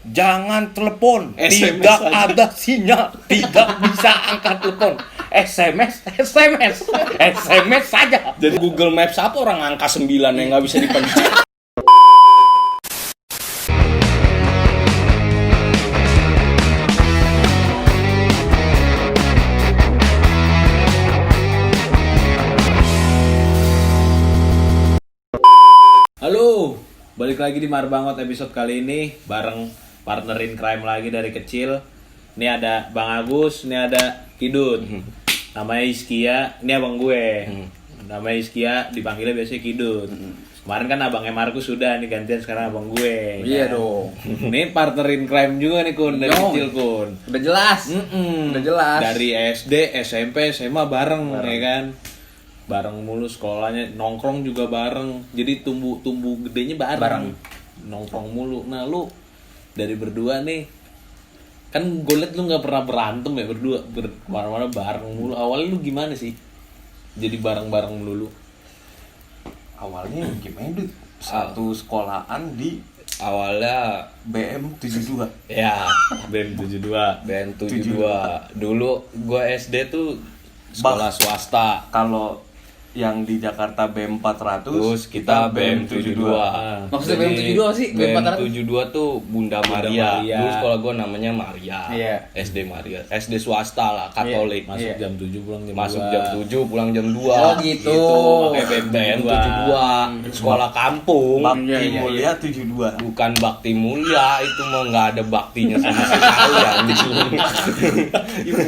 Jangan telepon, SMS tidak aja. ada sinyal, tidak bisa angkat telepon. SMS saja. Jadi Google Maps apa orang angka 9 yang nggak bisa dipencet? Halo, balik lagi di Marbangot episode kali ini bareng partnerin crime lagi dari kecil. Ini ada Bang Agus, ini ada Kidut. Namanya Iskia, ini abang gue. Namanya Iskia, dipanggilnya biasanya Kidut. Kemarin kan abangnya Markus sudah, nih gantian sekarang abang gue. Iya kan? dong. Ini partnerin crime juga nih Kun, dari Dong. kecil Kun. Udah jelas. Udah jelas. Dari SD, SMP, SMA bareng. Ya kan. Bareng mulu sekolahnya, nongkrong juga bareng. Jadi tumbuh gedenya bareng. Nongkrong mulu. Nah, lu dari berdua nih, kan gue liat lu nggak pernah berantem ya berdua, kemana-mana bareng mulu. Awalnya lu gimana sih? Jadi bareng-bareng melulu. Awalnya gimana Dut? Satu sekolahan di Awalnya BM 72. ya BM 72. BM 72. Dulu gue SD tuh sekolah swasta. Kalau yang di Jakarta BM 400, Terus kita BM 72. Maksudnya BM 72 sih? BM BM 72 tuh Bunda Maria. Maria. Dulu sekolah gue namanya Maria. Iya. SD Maria. SD swasta lah, Katolik. Masuk Iya. jam 7 pulang jam Masuk jam 7 pulang jam 2. Oh, gitu. Pakai BM 72. Sekolah kampung. Bakti Iya. Mulia 72. Bukan bakti mulia, itu mah nggak ada baktinya sama sekali anjing.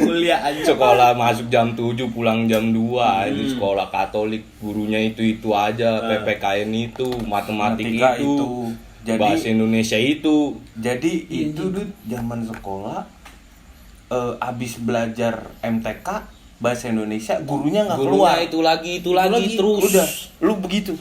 Mulia aja. Sekolah masuk jam 7 pulang jam 2. Ini sekolah Katolik, gurunya itu aja, PPKN itu, matematika itu, Jadi bahasa Indonesia itu. Jadi itu Dut zaman sekolah abis belajar MTK bahasa Indonesia gurunya nggak keluar. Gurunya itu lagi terus. Udah, lu begitu.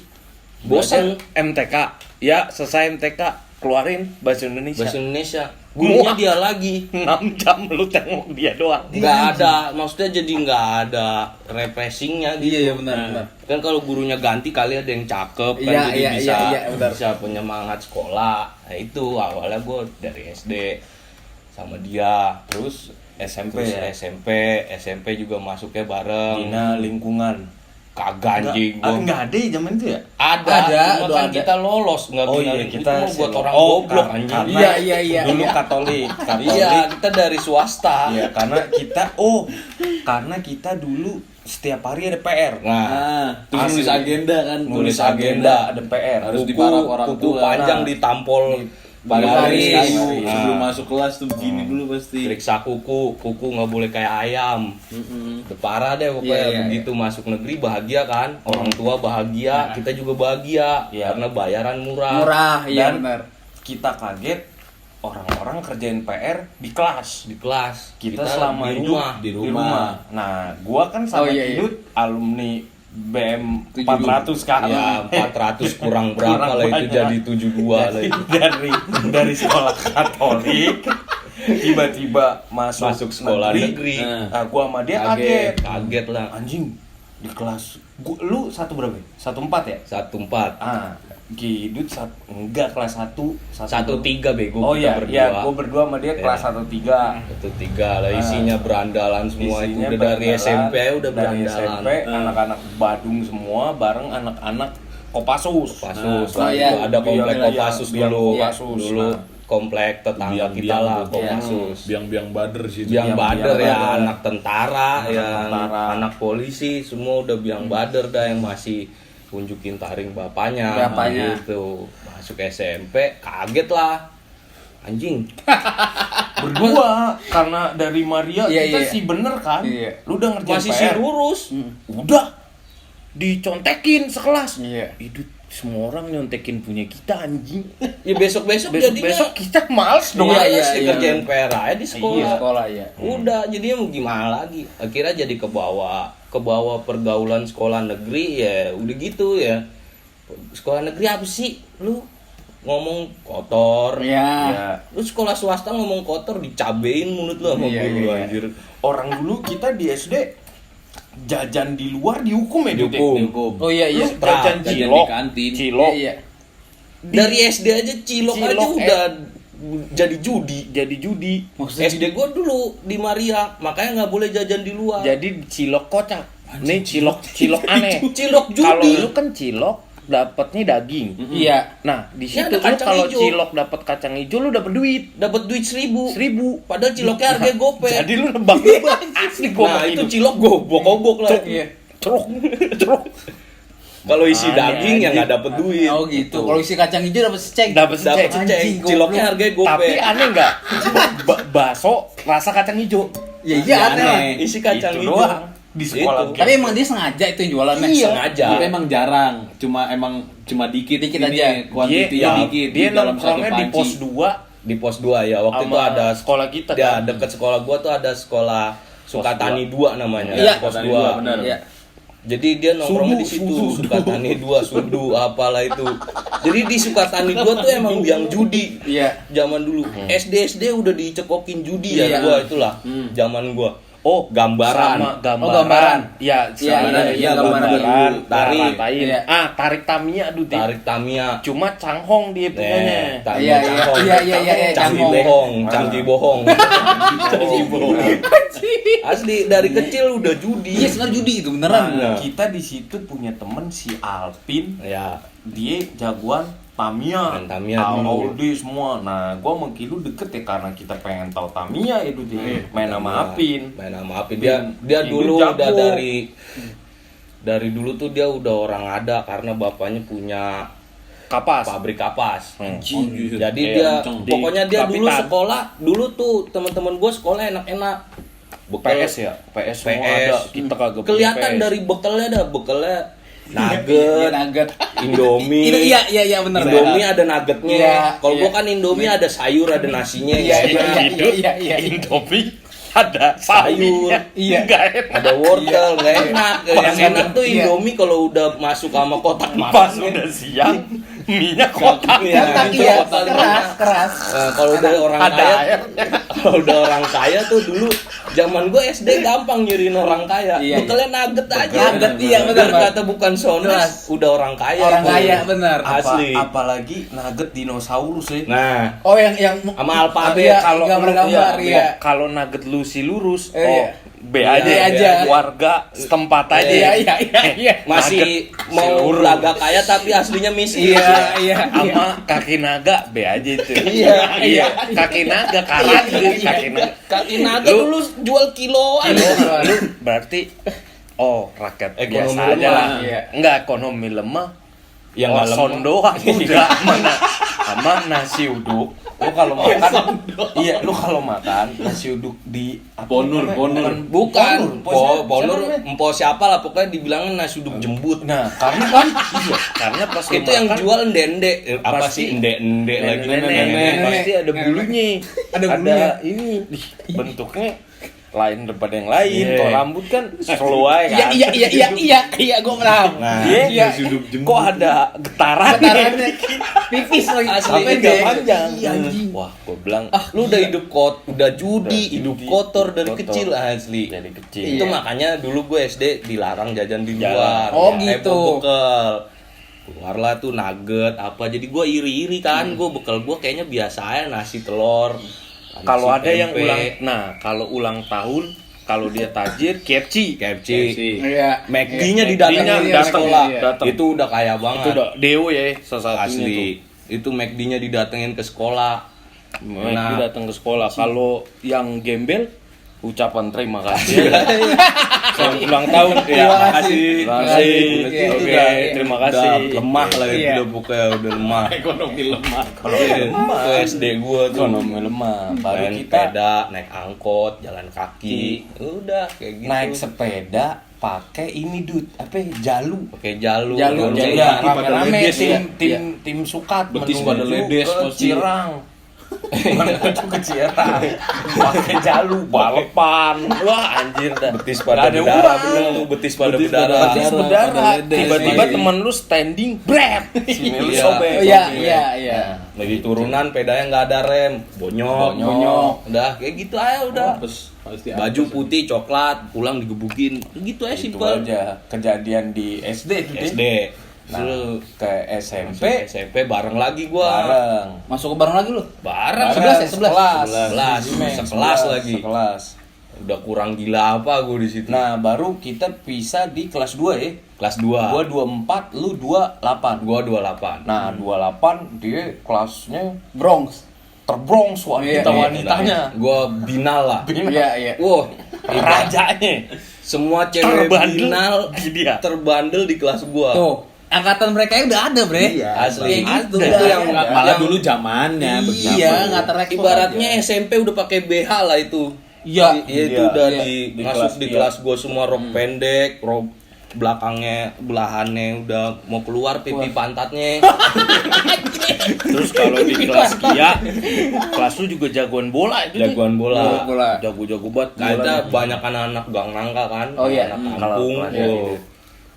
Bosan. MTK, ya selesai MTK keluarin bahasa Indonesia. Bahasa Indonesia. Gurunya dia lagi. 6 jam lu tengok dia doang. Nggak ada, maksudnya jadi nggak ada refreshingnya gitu. Iya, benar. Kan kalau gurunya ganti kali ada yang cakep kan, Iya, jadi iya, bisa iya, benar. bisa penyemangat sekolah. Nah itu awalnya gue dari SD sama dia, terus SMP terus ya? SMP juga masuknya bareng. Bina lingkungan. Kagak anjing gua. Enggak ada ya zaman itu ya? Ada, cuma udah kan ada. kita lolos nggak Oh bina iya, lingkungan. kita Itu mah buat orang Oh, goblok karena- anjing. karena Iya. Dulu Iya. Katolik. Iya, kita dari swasta. Iya, karena kita dulu setiap hari ada PR. Nah, Terus nulis Asli. agenda kan. Nulis agenda, ada PR. Harus kuku, diparaf orang kuku tua. panjang Nah, ditampol Baris baris. kayu. Nah, Sebelum masuk kelas tuh begini dulu pasti. periksa kuku nggak boleh kayak ayam. Udah parah deh pokoknya. Iya. Begitu masuk negeri bahagia kan, orang tua bahagia, kita juga bahagia Iya. karena bayaran murah. Murah, iya Dan benar. kita kaget orang-orang kerjain PR di kelas. Di kelas Kita selama di hidup rumah, di rumah. Nah, gua kan sama Oh, iya, Kidut alumni BM 72. 400 kan. Ya 400 kurang berapa Kurang lah itu banyak. jadi 72 lah itu. dari sekolah Katolik tiba-tiba Masuk sekolah negeri. Nah, gua sama dia kaget. lah. Anjing, di kelas lu satu berapa? 14 ya? 14 Ah, Kidut enggak kelas 1, 13 bego Oh kita iya, berdua. iya, gua berdua sama dia Iya. kelas 13. 13 lah isinya berandalan semua itu Isinya udah dari berandalan, SMP udah dari berandalan. SMP anak-anak Badung semua bareng anak-anak Kopassus. Kopassus. Oh, iya. Ada komplek Biang- Kopassus Biang dulu. Kopassus. Dulu Nah. komplek tetangga kita lah Kopassus. Biang-biang bader sih. Biang bader Biang ya, bader. anak tentara, Anak yang tentara. anak polisi semua udah biang bader dah yang masih tunjukin taring bapaknya. Bapaknya. Gitu. Masuk SMP kaget lah. Anjing. Berdua karena dari Maria Iya, kita iya. sih bener kan? Iya. Lu udah ngerjain Masih PR. si lurus. Udah dicontekin sekelas. Iya. Itu semua orang nyontekin punya kita anjing. Ya besok-besok jadinya Besok kita males dong. Iya, Iya, iya, iya. kerjain PR aja di Iya, sekolah. sekolah ya. Udah, jadinya mau gimana lagi? Akhirnya jadi ke bawah pergaulan sekolah negeri ya, udah gitu ya. Sekolah negeri apa sih? Lu ngomong kotor. Iya. Ya, Lu sekolah swasta ngomong kotor dicabein mulut lu sama Iya, guru iya. anjir. orang dulu kita di SD jajan di luar dihukum ya, Dut? Dihukum. Oh iya iya. Lu jajan Jajan cilok, di kantin. cilok. Iya. Dari SD aja cilok aja Cilok, udah jadi judi. Maksudnya SD gue dulu di Maria, makanya nggak boleh jajan di luar. Jadi cilok kocak. Nih cilok aneh. Cilok judi. Kalau lu kan cilok dapatnya daging. Iya. Nah, di Ya, situ ada lu kacang kalau hijau. cilok dapat kacang hijau lu dapat duit. Dapat duit 1.000. 1.000. Padahal ciloknya harga gope. Jadi lu nebak asli gua Nah, makin itu cilok gobok-gobok lah. Iya. ceruk. Kalau isi Aneh, daging ya anjing. nggak dapat duit. Oh gitu. Kalau isi kacang hijau dapat secek. Dapat Dapat secek. secek. Anjing, Ciloknya goblok. harganya gope. Tapi aneh enggak? Bakso rasa kacang hijau. Ya iya aneh lah. Isi kacang Itu hijau. doang. Di sekolah. Itu. Tapi emang dia sengaja itu yang jualannya. Iya. Sengaja. Tapi emang jarang, cuma dikit Dikit ini, aja. kuantitinya Dia- dikit Dia di dalam satu nongkrongnya di panci. pos 2 Di pos 2 ya. Waktu itu sama ada sekolah kita Ya, kan. dekat sekolah gua tuh ada sekolah Sukatani 2 namanya. Iya. Pos Sukatani 2. 2, benar. Iya. Jadi dia nongkrongnya di situ, Sukatani 2, Sudu, apalah itu. Jadi di Sukatani 2 tuh emang biang judi. Iya. Zaman dulu. SD udah dicekokin judi ya Iya. gua itulah. Zaman gua. Oh, Gambaran. sama gambaran. Oh, gambaran. Ya, Iya, sama iya, gambaran. tarik. Iya. Tarik Tamiya dulu. Tarik Tamiya. Cuma Canghong dia punyanya. Iya, Canggih Canghong. bohong, canggih bohong. Canggih bohong. Asli dari kecil udah judi. Iya sebenarnya judi itu beneran. Nah. Kita di situ punya temen si Alpin, Ya, dia jagoan Tamiya. Main Tamiya dulu. Audi semua. Nah, gua sama Kilu deket ya karena kita pengen tahu Tamiya itu dia. Main sama Apin. Main sama Apin. Dia Kilu dulu jago. udah dari dulu tuh dia udah orang ada karena bapaknya punya Kapas. pabrik kapas. Anjir. Jadi Iya, dia kenceng. pokoknya dia dulu Kapitan. sekolah, dulu tuh teman-teman gue sekolah enak-enak. PS ya? PS semua ada. Kita kagak punya Kelihatan PS. dari bekalnya Iya, nugget, nugget. Indomie. Itu iya bener. Indomie ada nuggetnya. Iya, Kalau iya. gua kan Indomie ada sayur, ada nasinya. Iya, nggak enak. iya. Indomie ada Sayur. Iya. Nggak enak. Ada wortel, nggak enak. Yang enak tuh Iya. Indomie kalau udah masuk sama kotak Pas makan. udah siang, minyak kotak. Iya, itu Iya, paling keras, enak. keras. Kalau udah orang Ada kaya, airnya. kalau udah orang kaya tuh dulu zaman gue SD gampang nyiriin orang kaya. Iya, Bekalnya nugget aja. Nugget, iya, benar, Biar Bang. kata bukan sones, Jelas. udah orang kaya. Orang itu. kaya bener. Asli. Apalagi nugget dinosaurus ya. Nah, Oh yang sama alfabet. Iya, Kalau gambar-gambar lu- iya. Kalau nugget lu si lurus, Iya. B Iya, aja, B aja. warga setempat aja. Iya. Masih Nugget mau seluruh. belaga kaya tapi aslinya miskin. Iya. Sama kaki naga B aja itu. Iya. Kaki naga karat kaki naga. Kaki naga Lu- dulu jual kiloan. Lu berarti rakyat Ekonomi biasa aja lemah. lah. Iya. Enggak ekonomi lemah. Yang nggak lemah. son doang udah sama nasi uduk. Lu kalau makan lu kalau makan nasi uduk di apa Ponur, namanya? ponur. Bukan, Ponur Ponur, siapa namanya? empo siapa lah pokoknya dibilangin nasi uduk jembut. Nah, karena kan karena pas lu Itu yang makan, jual ndende. Apa Pasti- sih ndende lagi? nenek pasti ada Nenek. bulunya. Ada bulunya. ini bentuknya lain daripada yang lain. Iya. Kalau rambut kan slow aja kan. Iya, gue paham. Nah, Dia Iya. kok ada getaran Getarannya tipis lagi. Asli, Sampai nggak deh. panjang. Iya, anjing. Wah, gue bilang lu udah hidup udah judi, hidup judi, kotor dari kotor. kecil asli. dari kecil. Itu Iya. makanya dulu gue SD dilarang jajan di Jalan. luar. Oh, Ya, gitu. bekel. Keluarlah tuh nugget apa. Jadi gue iri-iri kan. Gue bekal gue kayaknya biasa aja nasi telur. Kalau nasi ada yang tempe, kalau ulang tahun, kalau dia tajir, KFC. KFC. Iya. McD-nya Iya, didatengin McD-nya ke datang, sekolah. iya. Datang. Itu udah kaya banget. Itu udah Dewo ya, salah satunya tuh. Asli. Itu McD-nya didatengin ke sekolah. Nah, datang ke sekolah. Kalau yang gembel, ucapan terima kasih. Selamat ulang tahun. Ya, Terima kasih. Terima kasih. Iya, Oke, iya. terima Udah kasih. lemah lah itu Iya. udah pokoknya udah lemah. Ekonomi lemah. Kalau lemah, Itu SD gua tuh ekonomi lemah. Baru main kita sepeda, naik angkot, jalan kaki. Udah kayak gitu. naik sepeda pakai ini apa ya, jalu. pakai jalur. Jalur, Jalur. Ya, Kaki pada rame-rame ledes ya. tim sukat Betis menuju pada ledes ke pasti. Cirang. Menuju ke Cirang. Pakai jalu balapan. Wah, anjir dah. Betis Nggak pada ada berdarah uang. bener tuh, betis pada Betis pada berdarah. Betis Pada berdarah. ledes. Tiba-tiba Iya. temen lu standing, bret. Sini lu Iya. sobek. Oh, iya, sobek. iya. Lagi turunan pedanya nggak ada rem, bonyok. Bonyok. Udah kayak gitu aja udah. Pasti Baju putih coklat, pulang digebukin. Gitu aja Itu simpel. aja kejadian di SD itu deh. SD. Nah, Seru. ke SMP SMP bareng lagi gua. bareng. Masuk ke bareng lagi lu. Bareng. 11 ya? 11? Sekelas. Sekelas lagi. Sekelas. Udah kurang gila apa gua di situ. Nah, baru kita pisah di kelas 2 ya. Kelas 2. Gua 24, lu 28. Gua 28. Nah, 28 dia kelasnya Bronx. terbrongs Iya, wanita-wanitanya. Gua binal lah. Iya, iya. Wah, Rajanya. semua cewek Terbandel binal di dia. terbandel di kelas gua. Tuh, angkatan mereka udah ada, Bre. Iya, asli. Kayak gitu. Itu yang Malah yang dulu zamannya Iya, nggak terekspos. ibaratnya SMP udah pakai BH lah itu. Iya. Iya itu Iya. udah Iya. di Di masuk kelas, di iya. kelas gua semua rok pendek, rok belakangnya belahannya udah mau keluar pipi pantatnya. Terus kalau di kelas Kia, kelas lu juga jagoan bola itu. Jagoan bola. Bola. Jago-jago banget. Nah, kita banyak anak-anak gang nangka kan. Oh, iya. Anak Kalau kampung. kelasnya Oh. gitu.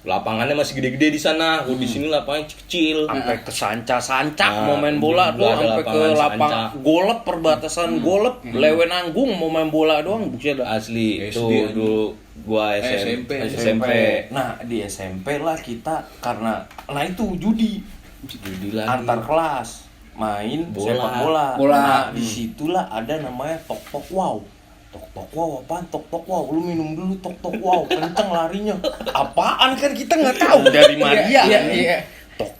Lapangannya masih gede-gede di sana. Di sini lapangannya kecil. Sampai ke sanca-sanca Nah, mau main bola dulu doang, ada sampai ke lapangan lapang sanca. golep perbatasan golep, Lewenanggung mau main bola doang buset dah. Asli itu SD. dulu gua SMP. Nah, di SMP lah kita karena itu judi Judi lagi. antar kelas main Bola. sepak bola. Bola. Nah, disitulah ada namanya tok wow. Tok wow apaan? Tok wow. Lu minum dulu tok wow. Kenceng larinya. Apaan kan kita nggak tahu dari Maria. Iya, iya. Tok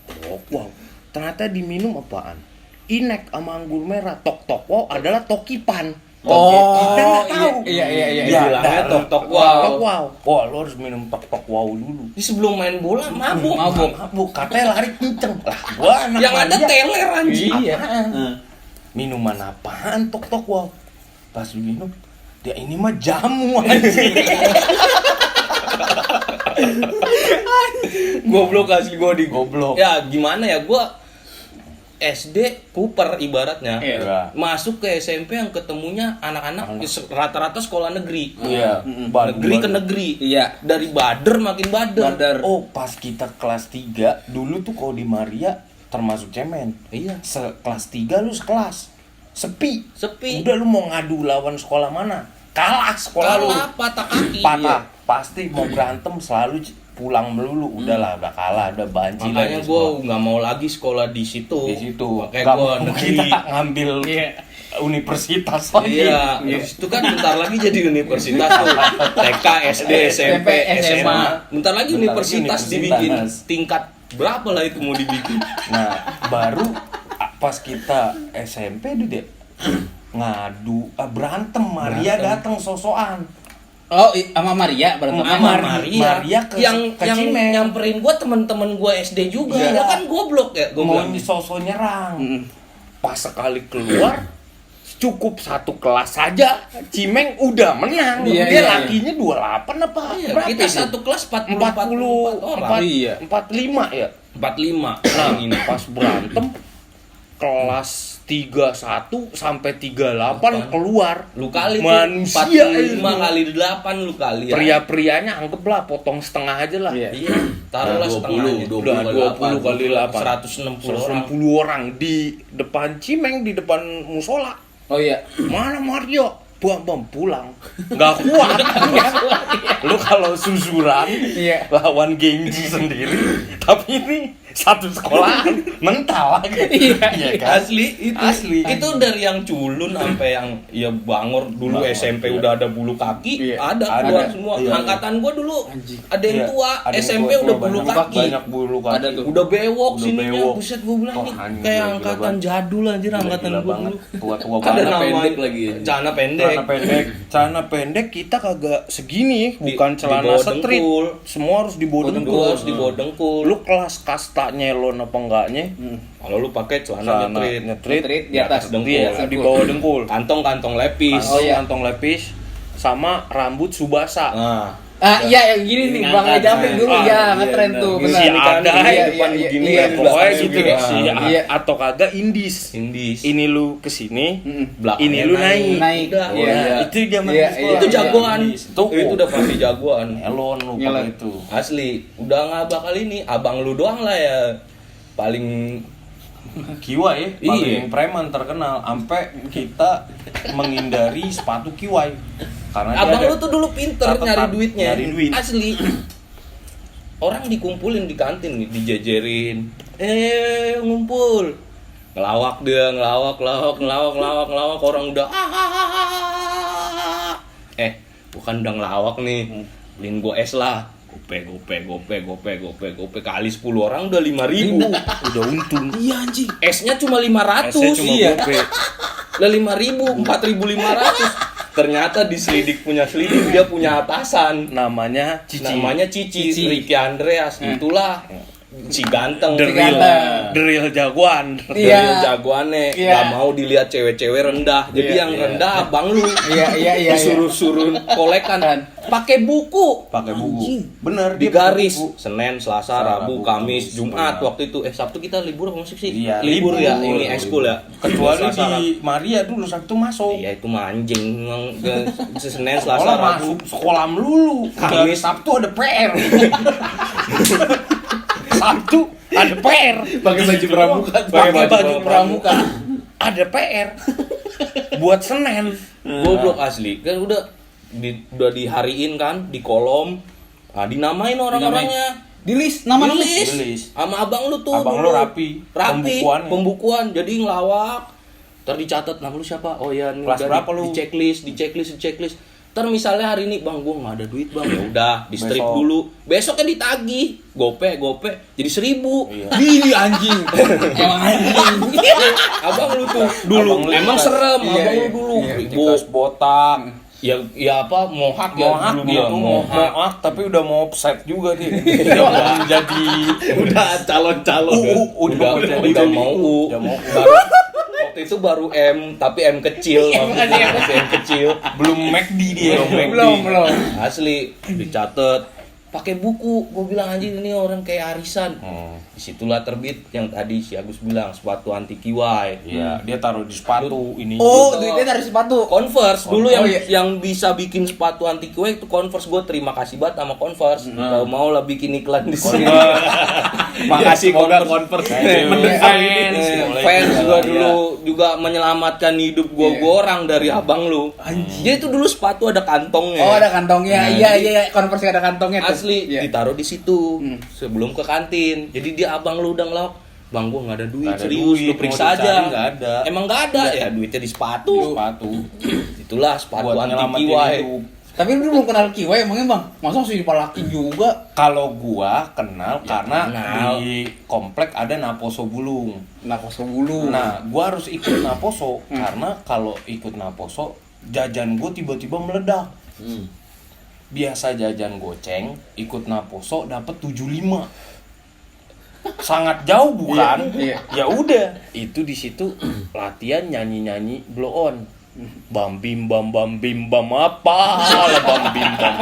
wow. Ternyata diminum apaan? Inek sama anggur merah. Tok wow adalah tokipan. Oh, Kita nggak tahu. iya, iya, iya. Ya, Bilangnya tok tok wow. wow. Wow. Wah, lu harus minum tok wow dulu. Ini sebelum main bola mabuk. Mabuk. Katanya lari kenceng. Lah, gua anak Yang ada Maria. teler anjing. Iya. Apaan? Minuman apaan tok wow? Pas minum, dia ini mah jamu anjing. Goblok asli gua di Goblok. Ya gimana ya gua SD puper ibaratnya. Iya. Masuk ke SMP yang ketemunya anak-anak rata-rata sekolah negeri. Iya. Negeri ke negeri. Iya. Dari bader makin bader. Bader. Oh, pas kita kelas 3, dulu tuh kalau di Maria termasuk cemen. Iya. Kelas 3 lu sekelas. Sepi. Sepi. Udah lu mau ngadu lawan sekolah mana? Kalah sekolah lu. Kalah patah kaki. Patah. Pasti mau berantem selalu pulang melulu. Udahlah, udah kalah, udah banci lah Makanya di gue sekolah. nggak mau lagi sekolah di situ. Di situ. Makanya Gak gue mau negeri. kita ngambil universitas lagi. Iya, itu kan bentar lagi jadi universitas tuh. TK, SD, SMP, SMA. Bentar lagi universitas dibikin. Tingkat berapa lah itu mau dibikin? Nah, baru pas kita SMP tuh deh ngadu berantem. Maria datang sosokan. Oh, sama Maria berantem. Sama Maria ke yang Cimeng. nyamperin gue temen-temen gue SD juga. Iya. Ya kan goblok ya, gue Mau bilang. sosok nyerang. Pas sekali keluar cukup satu kelas saja Cimeng udah menang. Iya, Dia iya, lakinya 28 apa? Iya, Berapa kita itu? satu kelas 44 orang. Iya. 45 ya. 45. Nah, ini pas berantem kelas 31 sampai 38 keluar. lu kali manusia tuh 45 itu. kali 8 lu kali ya. Pria-prianya anggaplah potong setengah aja lah. Iya. Iya, taruhlah Nah, setengahnya 20 kali 8 160 orang. 160 orang di depan Cimeng, di depan musola. Oh iya. Mana Mario? Bam pulang. Nggak kuat. Lu kalau susuran Iya. lawan Genji sendiri, tapi ini satu sekolahan mental lagi. Iya kan? Asli itu. Asli. Itu dari yang culun sampai yang ya bangor dulu Bangor, SMP iya. udah ada bulu kaki, Iya. ada Ada. gua semua. Iya. Angkatan gua dulu ada yang Iya, tua, ada yang SMP tua-tua, udah bulu banyak, kaki. Banyak bulu kaki. Ada tuh. Udah bewok Udah sininya, bewok. buset gua bilang Oh, nih anjing, kayak gila angkatan banget. jadul anjir angkatan Gila gua banget. dulu. Tua-tua Ada banget. Celana namanya pendek lagi. celana pendek. Celana pendek kita kagak segini, Di- bukan di celana bawah street. dengkul. Semua harus di bawah Dengkul, dengkul. harus di bawah dengkul. Lu kelas kasta nyelon apa enggaknya? Kalau lu pakai celana Celana nyetrit, Nyetrit di atas dengkul. Iya, di bawah dengkul. Kantong-kantong lepis. Oh, iya. Kantong lepis sama rambut Subasa. Nah, Ah iya yang gini nih Bang ngangkat, Jamrik dulu ah, ya iya, ngetren nah, tuh di benar. sini ada, Iya, depan iya, begini, iya, ya, iya. Pokoknya belakang gitu juga. deh. Iya. Atau kagak indis. Indis. Ini lu kesini, Belakangnya ini lu naik. Naik. Udah. Oh, Iya. iya. Itu zaman Iya, sekolah. iya, Itu iya. jagoan. Indis. Itu udah pasti jagoan. Elon lu Nyelon. pakai itu. Asli, udah nggak bakal ini. Abang lu doang lah ya. Paling Kiwai Iya. paling preman terkenal sampai kita menghindari sepatu Kiwai karena dia abang ada lu tuh dulu pinter catatan, nyari duitnya. nyari duit. Asli. orang dikumpulin di kantin nih, dijajarin. Ngumpul. Ngelawak dia, ngelawak, orang udah bukan udah ngelawak nih. Beliin gua es lah. Gope kali 10 orang udah 5.000. Udah untung. Iya anjing. Esnya cuma 500. Esnya cuma gope. Lah 5.000, 4.500. Ternyata diselidik dia punya atasan. Namanya Cici. Ricky Andreas. Itulah si ganteng. The real jagoan. Iya. Dari jagoannya nggak mau dilihat cewek-cewek rendah. Jadi yang rendah abang lu. Iya. Disuruh kolekan pakai buku. Bener, Di dia garis buku. Senin, Selasa, Rabu, Kamis, Jumat bener. waktu itu. Sabtu kita libur apa masih sih? Iya, libur ya. libur. Ini ekskul ya. Kecuali Selasa, Rabu. di Maria dulu Sabtu masuk. Iya itu mah anjing emang Senin, Selasa, Sekolah Rabu. masuk sekolah melulu. Kamis. Sabtu ada PR. Sabtu ada PR. Pakai baju pramuka. Pakai baju pramuka. Ada PR. Buat Senin. Goblok asli. Kan udah dihariin kan di kolom. Nah, dinamain orang-orangnya. Di list nama Di list. list. Sama abang lu tuh. Abang dulu. lu rapi. Pembukuan. Jadi ngelawak. Ntar dicatat nama lu siapa? Oh ya nih Kelas udah berapa lu? Di checklist. Ntar misalnya hari ini bang gua nggak ada duit bang, ya udah di strip Besok. dulu. Besoknya ditagih, gope, jadi 1.000. Iya. Ih anjing. Emang anjing. Abang lu tuh dulu Abang lu emang juga. serem, Iya, abang lu iya. dulu. Iya, Ibu, Tikas botak. ya apa mohak ya Mohak dulu dia dia tuh mohak. mohak tapi udah mau offset juga dia. Udah mau jadi Udah calon-calon. Udah mau Udah mau waktu itu baru M tapi M kecil waktu itu masih M kecil belum McD dia. Belum. asli dicatat pakai buku. Gue bilang anjing ini orang kayak arisan. Disitulah terbit yang tadi si Agus bilang sepatu anti kiwai. Iya, dia taruh di sepatu ini. Oh, duitnya dari sepatu. Converse dulu Oh, yang iya. yang bisa bikin sepatu anti kiwai itu Converse. Gue terima kasih banget sama Converse. Kalau mau lah bikin iklan di sini. Makasih Converse. Fans gua dulu juga menyelamatkan hidup gua orang dari abang lu. Jadi itu dulu sepatu ada kantongnya. Oh, ada kantongnya. Nah, Iya, Converse ada kantongnya tuh. Asli Iya. ditaruh di situ sebelum ke kantin. Jadi dia abang lu udah ngelawak, bang gua nggak ada duit, Nggak ada serius duit, lu mau periksa dicari aja. nggak ada. Emang nggak ada ya duitnya di sepatu. Itulah sepatu Buat anti nyelamatin kiwai. hidup. Tapi lu belum kenal kiwai emangnya, Bang? Masa sih laki juga? Kalau gua kenal Ya, karena kenal. di komplek ada Naposo Bulung. Nah, kosong bulu. Nah, gua harus ikut Naposo karena kalau ikut Naposo jajan gua tiba-tiba meledak. Biasa jajan goceng, ikut Naposo dapat 75. Sangat jauh bukan? Iya. Ya udah, itu di situ latihan nyanyi-nyanyi blow on. Bam bim bam apa lah bam bim bam.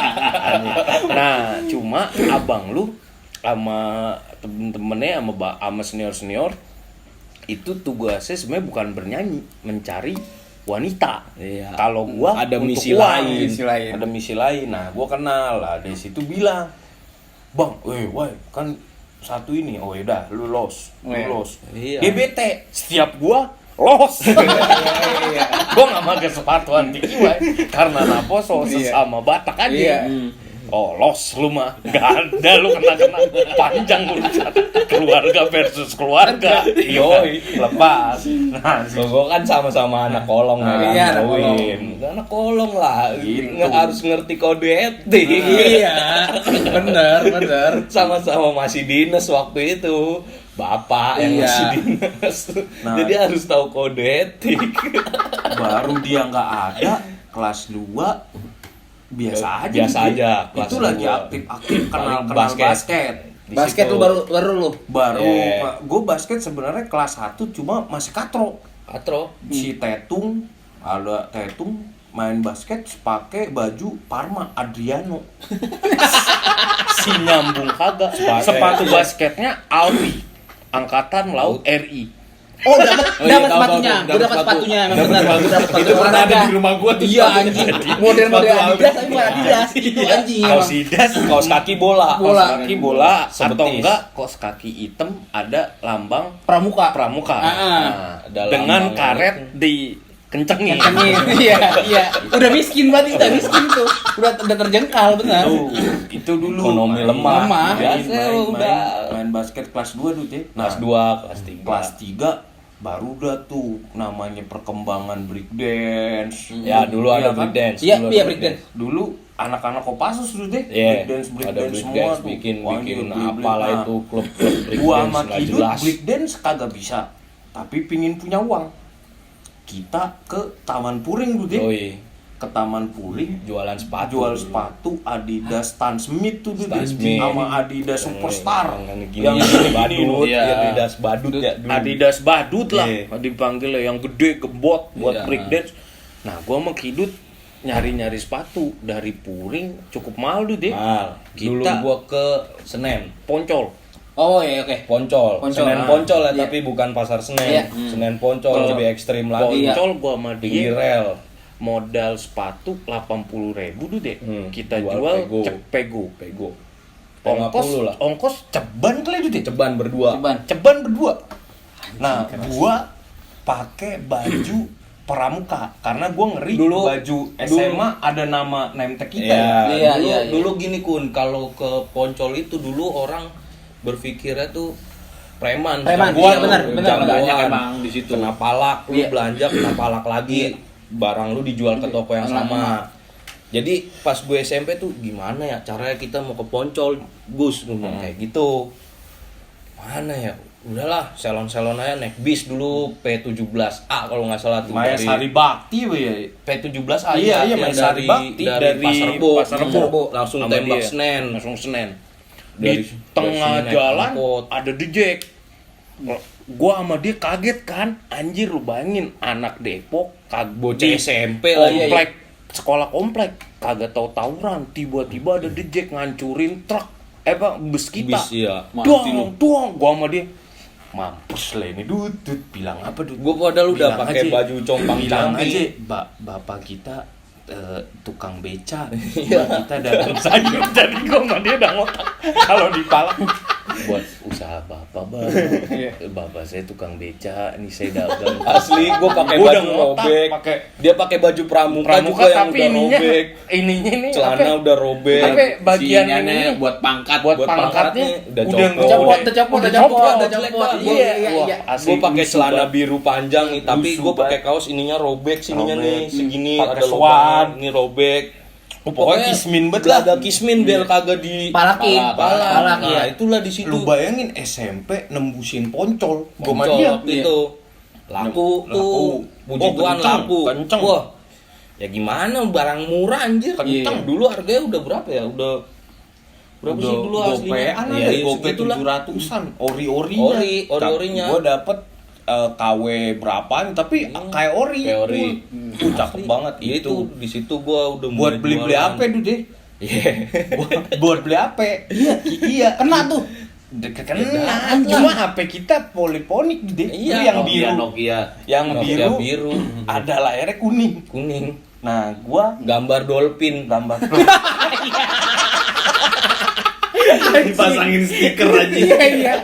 Nah, cuma abang lu sama temen-temennya sama senior itu tugasnya sebenarnya bukan bernyanyi, mencari wanita. Iya. Kalau gua Ada untuk misi uang. lain. Misi lain. Ada misi lain. Nah, gua kenal lah di situ bilang, "Bang, woi, kan satu ini. Oh ya udah, lu los. Iya. Dia bete. Setiap gua los. Gua enggak pakai sepatu anti kiwai karena Naposo sesama Batak aja. Iya. Oh, los lu mah. Gak ada lu kena panjang urusan keluarga versus keluarga. Yoi, lepas. Nah, Gue kan sama-sama anak kolong ya kan. Iya, anak kolong. Anak kolong lah. Gitu. Nggak harus ngerti kode etik. Iya. Bener. Sama-sama masih dinas waktu itu. Bapak yang Iya. masih dinas. Nah. Jadi harus tahu kode etik. baru dia nggak ada kelas 2 biasa aja. Biasa dia. aja, kelas Itu lagi 2. aktif kenal Basket. basket. Di Basket situ. lu baru lu. Baru gue basket sebenarnya kelas 1 cuma masih katro. Katro. Si Tetung main basket pakai baju Parma Adriano. Si nyambung kagak. Sepatu basketnya Alpi. Angkatan Laut RI. Oh, dapat iya, tahu, sepatunya. tahu, Gua dapat dapat sepatu. sepatunya. Emang Dapat benar. sepatu. Dapat sepatu Itu pernah ada olahraga. di rumah gua tuh Iya, sepatu. anjing. Model-model Sepatu Adidas tapi bukan Adidas. Itu anjing. Kaos emang. Adidas, Kaos kaki bola. Bola. kaos kaki bola atau Sebetis. enggak kaos kaki hitam ada lambang Pramuka. pramuka. Ah, ah. Nah, Ada dengan lambang karet itu. di kencengin. Iya, iya. Udah miskin berarti, udah miskin tuh. Udah terjengkal benar. Itu dulu Ekonomi lemah. Lemah. Biasa udah main basket kelas 2 dulu deh. kelas 2, kelas 3. Kelas 3 baru dah tuh namanya perkembangan break dance. Ya, dulu ada break dance. Iya, dulu ada iya break dance. Dulu anak-anak Kopassus dulu deh. Iya, break ada dance break semua dance, tuh. bikin Wah, ini break- apalah nah, itu klub-klub break gua dance sama nggak Kidut jelas. break dance kagak bisa. Tapi pingin punya uang. Kita ke Taman Puring dulu deh. Yoi, Ke Taman Puring jualan sepatu. jual sepatu Adidas Stan Smith tuh dulu Stan deh. Smith. Sama Adidas Superstar. Yang gini-gini badut, tuh. ya, Adidas badut ya dulu. Adidas badut lah Iya. dipanggil yang gede gebot buat Iya. break dance. Nah, gua sama Kidut nyari-nyari sepatu dari Puring cukup mahal tuh deh. Mahal. Dulu Kita- gua ke Senen, Poncol. Oh iya, oke. Poncol. Poncol. Senen Ah. Poncol ya, Iya. tapi bukan pasar Senen. Iya. Senen Poncol Kalau lebih ekstrim lagi. Iya. Poncol gua sama Tinggi dia rel. modal sepatu 80.000 tuh deh. Kita Jual jual pego. pego. Pego. Ongkos 50 lah. ongkos ceban kali itu deh. Ceban berdua. Ceban berdua. Nah, gua pakai baju pramuka karena gua ngeri Dulu- baju SMA ada nama name tag kita. Iya, Iya, dulu, iya, iya. dulu gini Kun, kalau ke Poncol itu dulu orang berpikirnya tuh preman. Preman, Jagoan, iya, benar, benar, jagoan. banyak emang di situ. Kena palak, lu Iya. belanja kena palak lagi, barang lu dijual ke toko yang sama. Jadi pas gue SMP tuh gimana ya caranya kita mau ke Poncol, Gus, gue bilang kayak gitu. Mana ya? Udahlah, selon-selon aja naik bis dulu P17A kalau nggak salah tuh Maya dari Sari Bakti we ya. P17A Iya, iya, yang Maya Sari Bakti dari Pasar Rebo, Pasar Rebo. langsung Sama tembak dia. Senen. Langsung Senen. Dari- Di tengah dari sini naik jalan angkot. ada The Jack. Gua sama dia kaget kan, anjir lu bayangin anak Depok Bocah di SMP lah, iya, komplek sekolah komplek kagak tahu tawuran, tiba-tiba ada The Jack ngancurin truk bus kita. Bis, iya. Mati lu. Doang, gua sama dia mampus lah ini Dut bilang apa Dut? Gue padahal udah Bilang pakai aja. baju compang Bilang camping. aja bapak kita tukang beca, mbak kita dagang sayur. Jadi gue sama dia udah ngotak kalau dipalak buat usaha bapak bang. Bapak saya tukang beca, nih saya dagang. Asli gue pakai Gua udah baju ngotak, robek. pakai Dia pakai baju pramuka, pramuka juga yang tapi udah ininya robek. ini Celana apa? udah robek. Apa bagian Siniannya ini buat pangkat. buat buat pangkatnya udah udah copot. Udah copot. jelek banget. Iya, iya, Wah, iya. asli Gue pakai lusuh celana banget. biru panjang nih, tapi Lusuh gue pakai banget. kaos ininya robek, sininya Robek. nih segini Pakai ada swan. lubang, ini robek. Pokoknya kismin banget lah. Agak kismin biar kagak di Palakin. palak. Palak, Nah, iya. itulah di situ. Lu bayangin SMP nembusin Poncol. Gua sama Poncol dia. waktu itu laku tuh, puji Oh, Tuhan kenceng, laku. kenceng. Wah, ya gimana barang murah anjir. Kenceng. Dulu harganya udah berapa ya? Udah berapa sih dulu aslinya? Gopean Iya, ada iya, gope segitulah. 700-an. Ori-orinya. Ori-orinya. Gua dapet KW berapaan tapi kayak ori. Kayak ori. Cakep banget Iya, itu itu. di situ gua udah Buat mulai beli-beli jualan. apa tuh deh? Iya. Buat beli apa? Iya. Kena tuh. Kena. Cuma HP kita poliponik deh. Iya, Lu yang Nokia, biru. Yang Nokia biru, biru. ada layarnya kuning. Kuning. Nah, gua Gambar dolphin. gambar Dipasangin stiker aja. Iya, iya.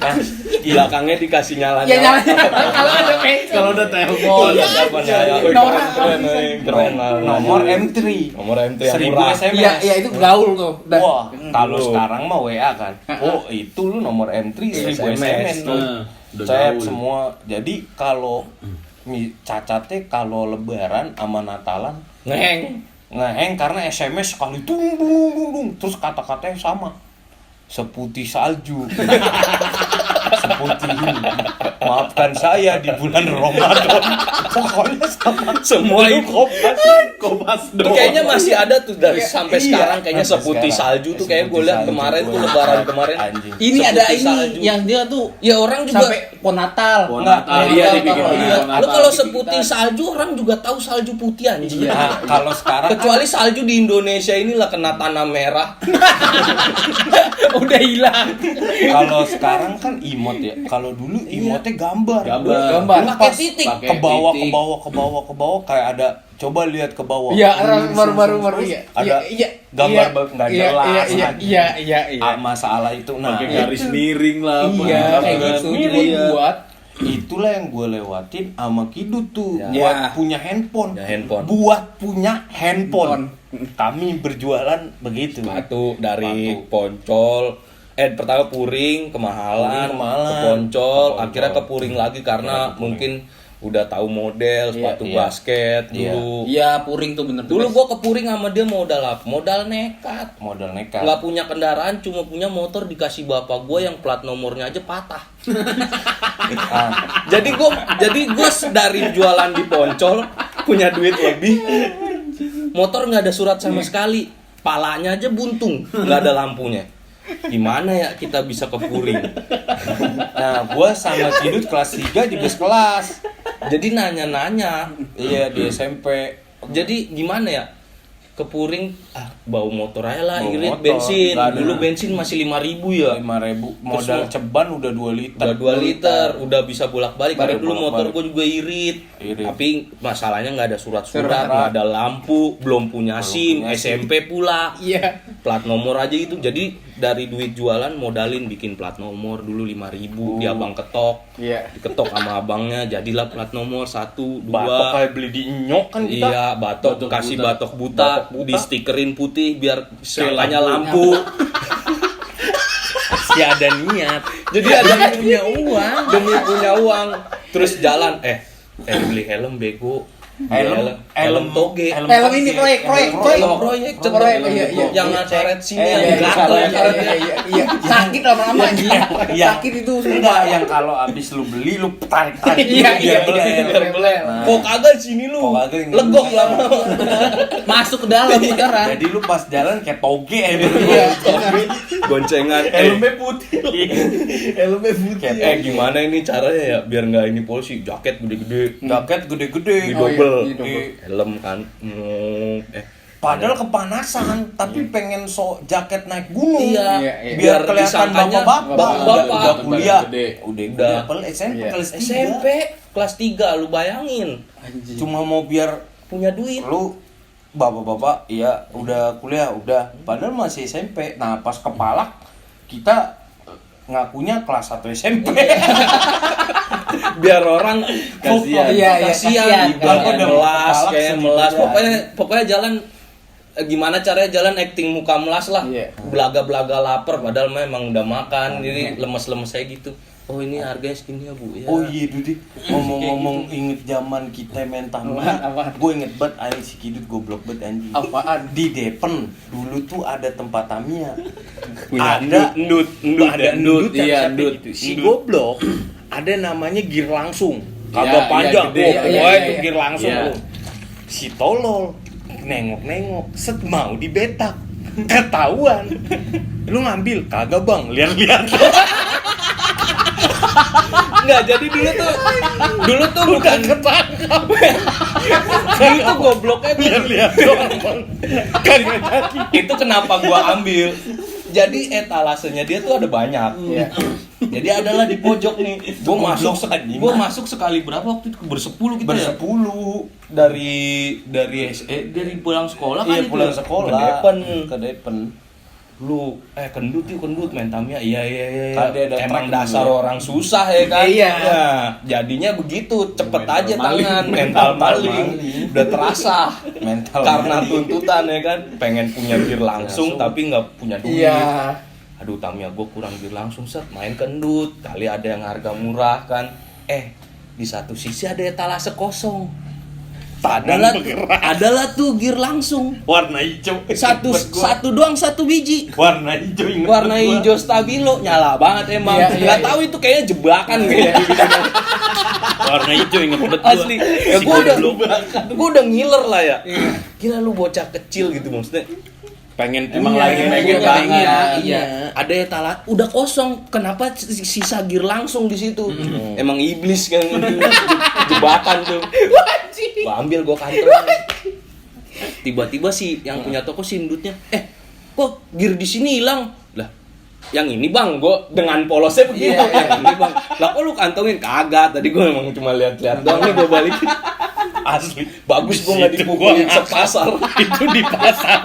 Nah, Belakangnya dikasih nyala. Ya nyala. Kalau ada pencet. Kalau udah telepon. Nora. Keren. nomor M3. Nomor MT yang 1000 murah. SMS. Iya, iya itu gaul tuh. Udah. Wah, kalau Dulu. sekarang mah WA kan. Oh, itu lu nomor M3 1000 SMS tuh. Nah, udah Chat gaul. semua. Jadi kalau cacatnya kalau lebaran sama Natalan Ngeheng. ngeheng karena SMS sekali tung dung dung dung terus kata-katanya sama. Seputih salju. Seputih ini. Maafkan saya di bulan Ramadan. Pokoknya sama. Semua itu Kopas Itu kayaknya masih ada tuh dari sampai Iya. sekarang kayaknya Sampai seputih sekarang. salju tuh kayak gue Seputih lihat salju. kemarin tuh Wah, lebaran kemarin. anjing. Ini Seputih ada ini salju. yang dia tuh Ya orang juga sampai pohon Natal. Pohon Enggak, Natal. iya, Iya, dibikin pohon iya. Natal. Lu kalau seputih salju orang juga tahu salju putih anjing. Nah, kalau sekarang Kecuali salju di Indonesia inilah kena tanah merah. Udah hilang. kalau sekarang kan emot ya. Kalau dulu emotnya gambar. Gambar. Lu Pakai pas titik. ke bawah, ke titik. bawah, ke bawah, ke bawah kayak ada coba lihat ke bawah. Iya, orang baru iya. Ada Iya, gambar iya. nggak Iya, jelas. Iya, iya, iya, iya, iya. Masalah itu. Nah, Pakai garis miring lah apa. Iya, kayak Kan. gitu Iya. dibuat. itulah yang gue lewatin sama Kidut tuh Ya. buat Ya. punya handphone. Ya, handphone. Buat punya handphone. Kami berjualan begitu. Sepatu dari Sepatu. Poncol, pertama Puring, kemahalan, Puring, kemahalan. ke Poncol, Ke Poncol. akhirnya ke Puring lagi karena Akhirnya ke Puring. mungkin udah tahu model sepatu iya. basket Iya. dulu. Iya, Puring tuh bener. Dulu gua ke Puring sama dia modal apa? Modal nekat. Modal nekat. Nggak punya kendaraan, cuma punya motor dikasih bapak gua yang plat nomornya aja patah. Jadi gua dari jualan di Poncol punya duit lebih. Motor nggak ada surat sama sekali, palanya aja buntung, nggak ada lampunya. Gimana ya kita bisa ke Puring? Nah, gue sama Kidut kelas 3 di bus kelas. Jadi nanya-nanya. Iya, di SMP. Jadi gimana ya? Ke Puring, bawa motor aja lah, Bawa irit motor, bensin. nggak ada. Dulu bensin masih 5.000 ya. 5.000 modal Terus ceban udah 2 liter. Udah 2 liter, udah bisa bolak-balik. Karena Balik dulu motor bolak-balik. gue juga irit. Irit. Tapi masalahnya nggak ada surat-surat, Surat. nggak ada lampu, belum punya SIM, punya SIM. SMP pula. Iya. Plat nomor aja itu. Jadi dari duit jualan modalin bikin plat nomor dulu 5.000 di Abang Ketok. Iya. Diketok sama abangnya, jadilah plat nomor 1, 2. Batok kayak beli di Inyok kan kita. Iya, batok kasih batok buta, Batok buta. di stikerin putih biar selanya lampu. Si ada niat. Jadi ada punya uang, demi punya uang. Terus jalan, beli helm bego. Helm toge. Helm ini proyek. Proyek, Proyek, iya. Yang karet sini Iya, yang iya, gatel iya, karetnya. Iya. Sakit lama-lama anjing. Iya. Sakit itu Enggak, sumpah. yang kalau abis lu beli lu tarik-tarik Iya, dulu iya, biar belel. biar belel. Nah, Kok kagak sini lu? Kok kagak yang Legok ini. lama-lama. Masuk ke dalam beneran. jadi lu pas jalan kayak toge ya. Iya. Goncengan. Helmnya putih. Helmnya putih. Gimana ini caranya ya biar nggak ini polisi? Jaket gede-gede. Jaket gede-gede. Di Oh, iya, double. di double. Helm kan. Padahal kepanasan, tapi pengen jaket naik gunung. Iya, iya. Biar kelihatan disangkanya bapak-bapak. bapak-bapak. Udah kuliah. Gede. Udah Udah. kuliah. SMP Iya. kelas 3. SMP kelas 3 lu bayangin Anjing. Cuma mau biar punya duit. lu bapak-bapak iya udah kuliah udah padahal masih SMP. Nah pas kepalak kita ngakunya kelas 1 SMP. Biar orang Kasihan. Iya, iya, kasihan. kasihan. Kayak Udah melas, kepalak kayak segitu melas. aja. Pokoknya jalan gimana caranya jalan acting muka melas lah. Iya. Belaga-belaga lapar padahal memang udah makan. Jadi lemes-lemes aja gitu. Oh ini harganya segini ya Bu ya. Oh iya Dudi, ngomong-ngomong inget zaman kita main taman. Apaan? Gue inget banget anjing si Kidut goblok banget anjing. Apaan? Di Depen dulu tuh ada tempat Tamiya. Punya Ada endut ada endut, Iya, siapa endut. gitu. Si goblok ada namanya gear langsung. Iya, Kagak iya, panjang, gede. gua Iya, iya, itu iya. gear langsung Iya. lu. Si tolol nengok-nengok, set mau dibetak. Ketahuan. Lu ngambil, kagak Bang, lihat-lihat. Enggak, jadi dulu tuh bukan Ketangkap. dulu tuh gobloknya tuh Lihat-lihat doang, Bang. Kagak jadi. itu kenapa gua ambil. Jadi etalasenya dia tuh ada banyak. Iya. Jadi adalah di pojok nih. Goblok anjing. Gua masuk sekali berapa waktu itu bersepuluh gitu ya. Bersepuluh. Dari pulang sekolah kan Iya itu pulang ya? sekolah. Ke Depen. Ke Depen. Lu kendut main Tamiya. Iya. Kan dia ada Emang track dasar dulu ya. orang susah ya kan. Iya. Ya, jadinya begitu, cepet Mental aja maling. tangan, mental Mental maling. maling. Udah terasa. Mental Karena maling. tuntutan ya kan, pengen punya gear langsung tapi nggak punya duit. Iya. Aduh Tamiya gue kurang gear langsung set, main kendut. Kali ada yang harga murah kan. Di satu sisi ada etalase kosong. Adalah tuh gear langsung. Warna hijau. Satu doang satu biji. Warna hijau inget Warna gua. hijau stabilo, nyala banget emang. Iya, iya, Nggak iya. tahu itu kayaknya jebakan gitu. Warna hijau inget banget gua. Asli. Ya Si gue udah ngiler lah ya. Gila lu bocah kecil gitu maksudnya. pengen Emang punya, lagi pengen punya. banget. Iya. Ada etalat udah kosong. Kenapa sisa gear langsung di situ? Emang iblis kan jebakan tuh. Gua ambil gua kantong. Tiba-tiba sih yang punya toko si indutnya, kok gear di sini hilang? Lah, yang ini Bang, gua dengan polosnya begini. Iya. Yang ini Bang. Lah kok lu kantongin? Kagak, tadi gua emang cuma lihat-lihat doang nih gua balikin. Asli Bagus gua Di nggak situ dipukulin gua sepasar. itu di pasar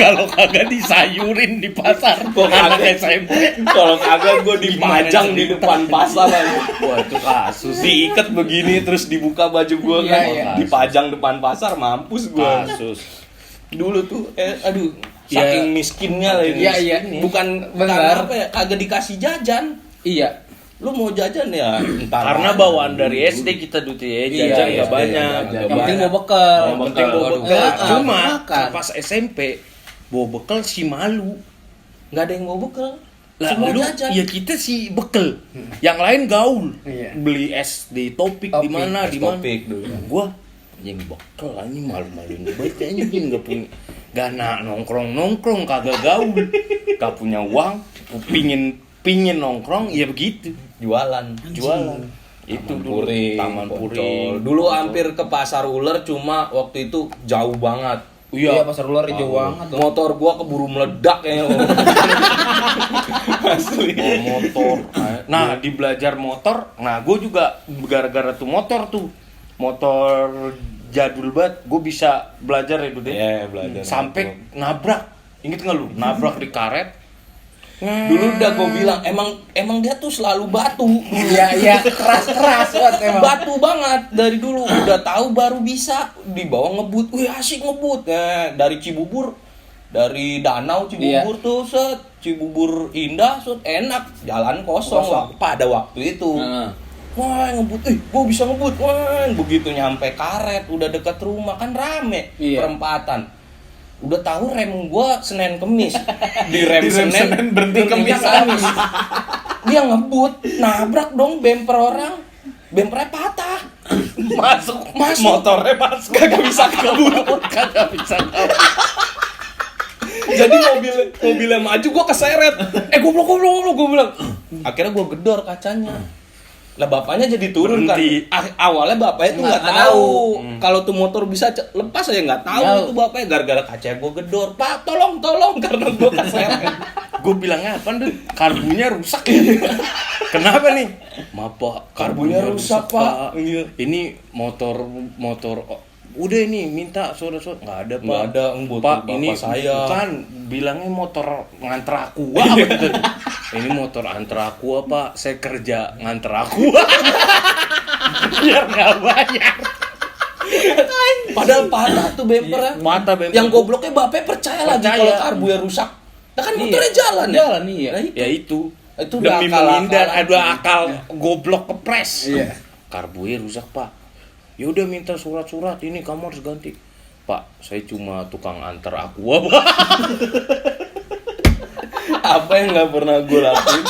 Kalau kagak disayurin di pasar. Gua Anak kagak. SMP. Kalau kagak gue dipajang di depan pasar aja. Wah, itu kasus. Diikat begini terus dibuka baju gue Iya, kan, iya. dipajang depan pasar, mampus gue. Kasus. Dulu tuh, aduh, Ya. saking miskinnya lah ini. Iya, iya. Bukan Benar. karena apa ya, kagak dikasih jajan. Iya. Lu mau jajan ya entar Karena mana. bawaan dari SD kita dulu ya, Iya, jajan iya, nggak SD, banyak. jajan Yang banyak. penting mau bekal. Yang penting bawa Waduh. bekal. Cuma makan. pas SMP bawa bekal si malu. nggak ada yang mau bekal. Lah Semua lu jajan. ya kita sih bekal. Yang lain gaul. Iya. Beli es di Topik di Topik, mana es di mana. Topik dulu. Gua yang bekal anjing malu-maluin banget anjing enggak punya gana nongkrong kagak gaul. Gak punya uang, pingin nongkrong ya begitu. Jualan. Itu Taman dulu Puring, Taman Poncol. Puring. Dulu hampir ke Pasar Uler, cuma waktu itu jauh banget. Iya, pasar ular hijau banget tuh. Motor gua keburu meledak kayaknya. Asli. Bawa motor. Nah, di belajar motor, nah gue juga gara-gara tuh motor jadul banget, gue bisa belajar ya dulu deh. Iya, belajar Sampai nabrak, inget nggak lu? Nabrak di karet. Dulu udah gue bilang, emang dia tuh selalu batu. Iya, iya, keras banget emang. Batu banget dari dulu, udah tahu baru bisa dibawa ngebut. Wih, asik ngebut. Nah, dari Cibubur, dari danau Cibubur tuh set, Cibubur Indah set, enak, jalan kosong. Pada waktu itu. Heeh. Wah, ngebut, gue bisa ngebut. Wah, begitu nyampe karet, udah deket rumah kan rame, Iya. perempatan. Udah tahu rem gua Senin Kemis. Di rem Senin berhenti berhentinya Kamis. Dia ngebut, nabrak dong bemper orang. Bempernya patah. Masuk. Motornya masuk. Kagak bisa kabur. Kagak bisa kabur. Jadi mobilnya maju gua keseret. Goblok gua bilang. Akhirnya gua gedor kacanya. Lah bapaknya jadi turun Berhenti. kan. Awalnya bapaknya tuh nggak Nggak tahu. tahu. Kalau tuh motor bisa lepas aja nggak tahu Tahu. itu bapaknya gara-gara kacanya gua gedor. Pak, tolong karena gua keseret. Gue bilangnya apa tuh? Karbunya rusak. Kenapa nih? Maaf Pak, Karbunya rusak, Pak. Iya. Ini motor udah ini minta sore-sore nggak ada Pak. Nggak ada, motor Pak bapak ini saya. kan bilangnya motor nganter aku apa gitu. Ini motor antar aku Pak, saya kerja nganter aku. Biar nggak bayar. Padahal patah tuh bempernya. Patah bemper. Yang gobloknya bapaknya percaya lagi Percaya. kalau karbunya rusak. Nah kan motornya jalan ya. Jalan iya. Nah, itu. Ya itu. Itu Demi udah menghindar akal-akalan. ada akal goblok kepres. Iya. Karbunya rusak Pak. Ya udah minta surat-surat ini kamu harus ganti. Pak, saya cuma tukang antar aqua Pak. Apa yang nggak pernah gue lakuin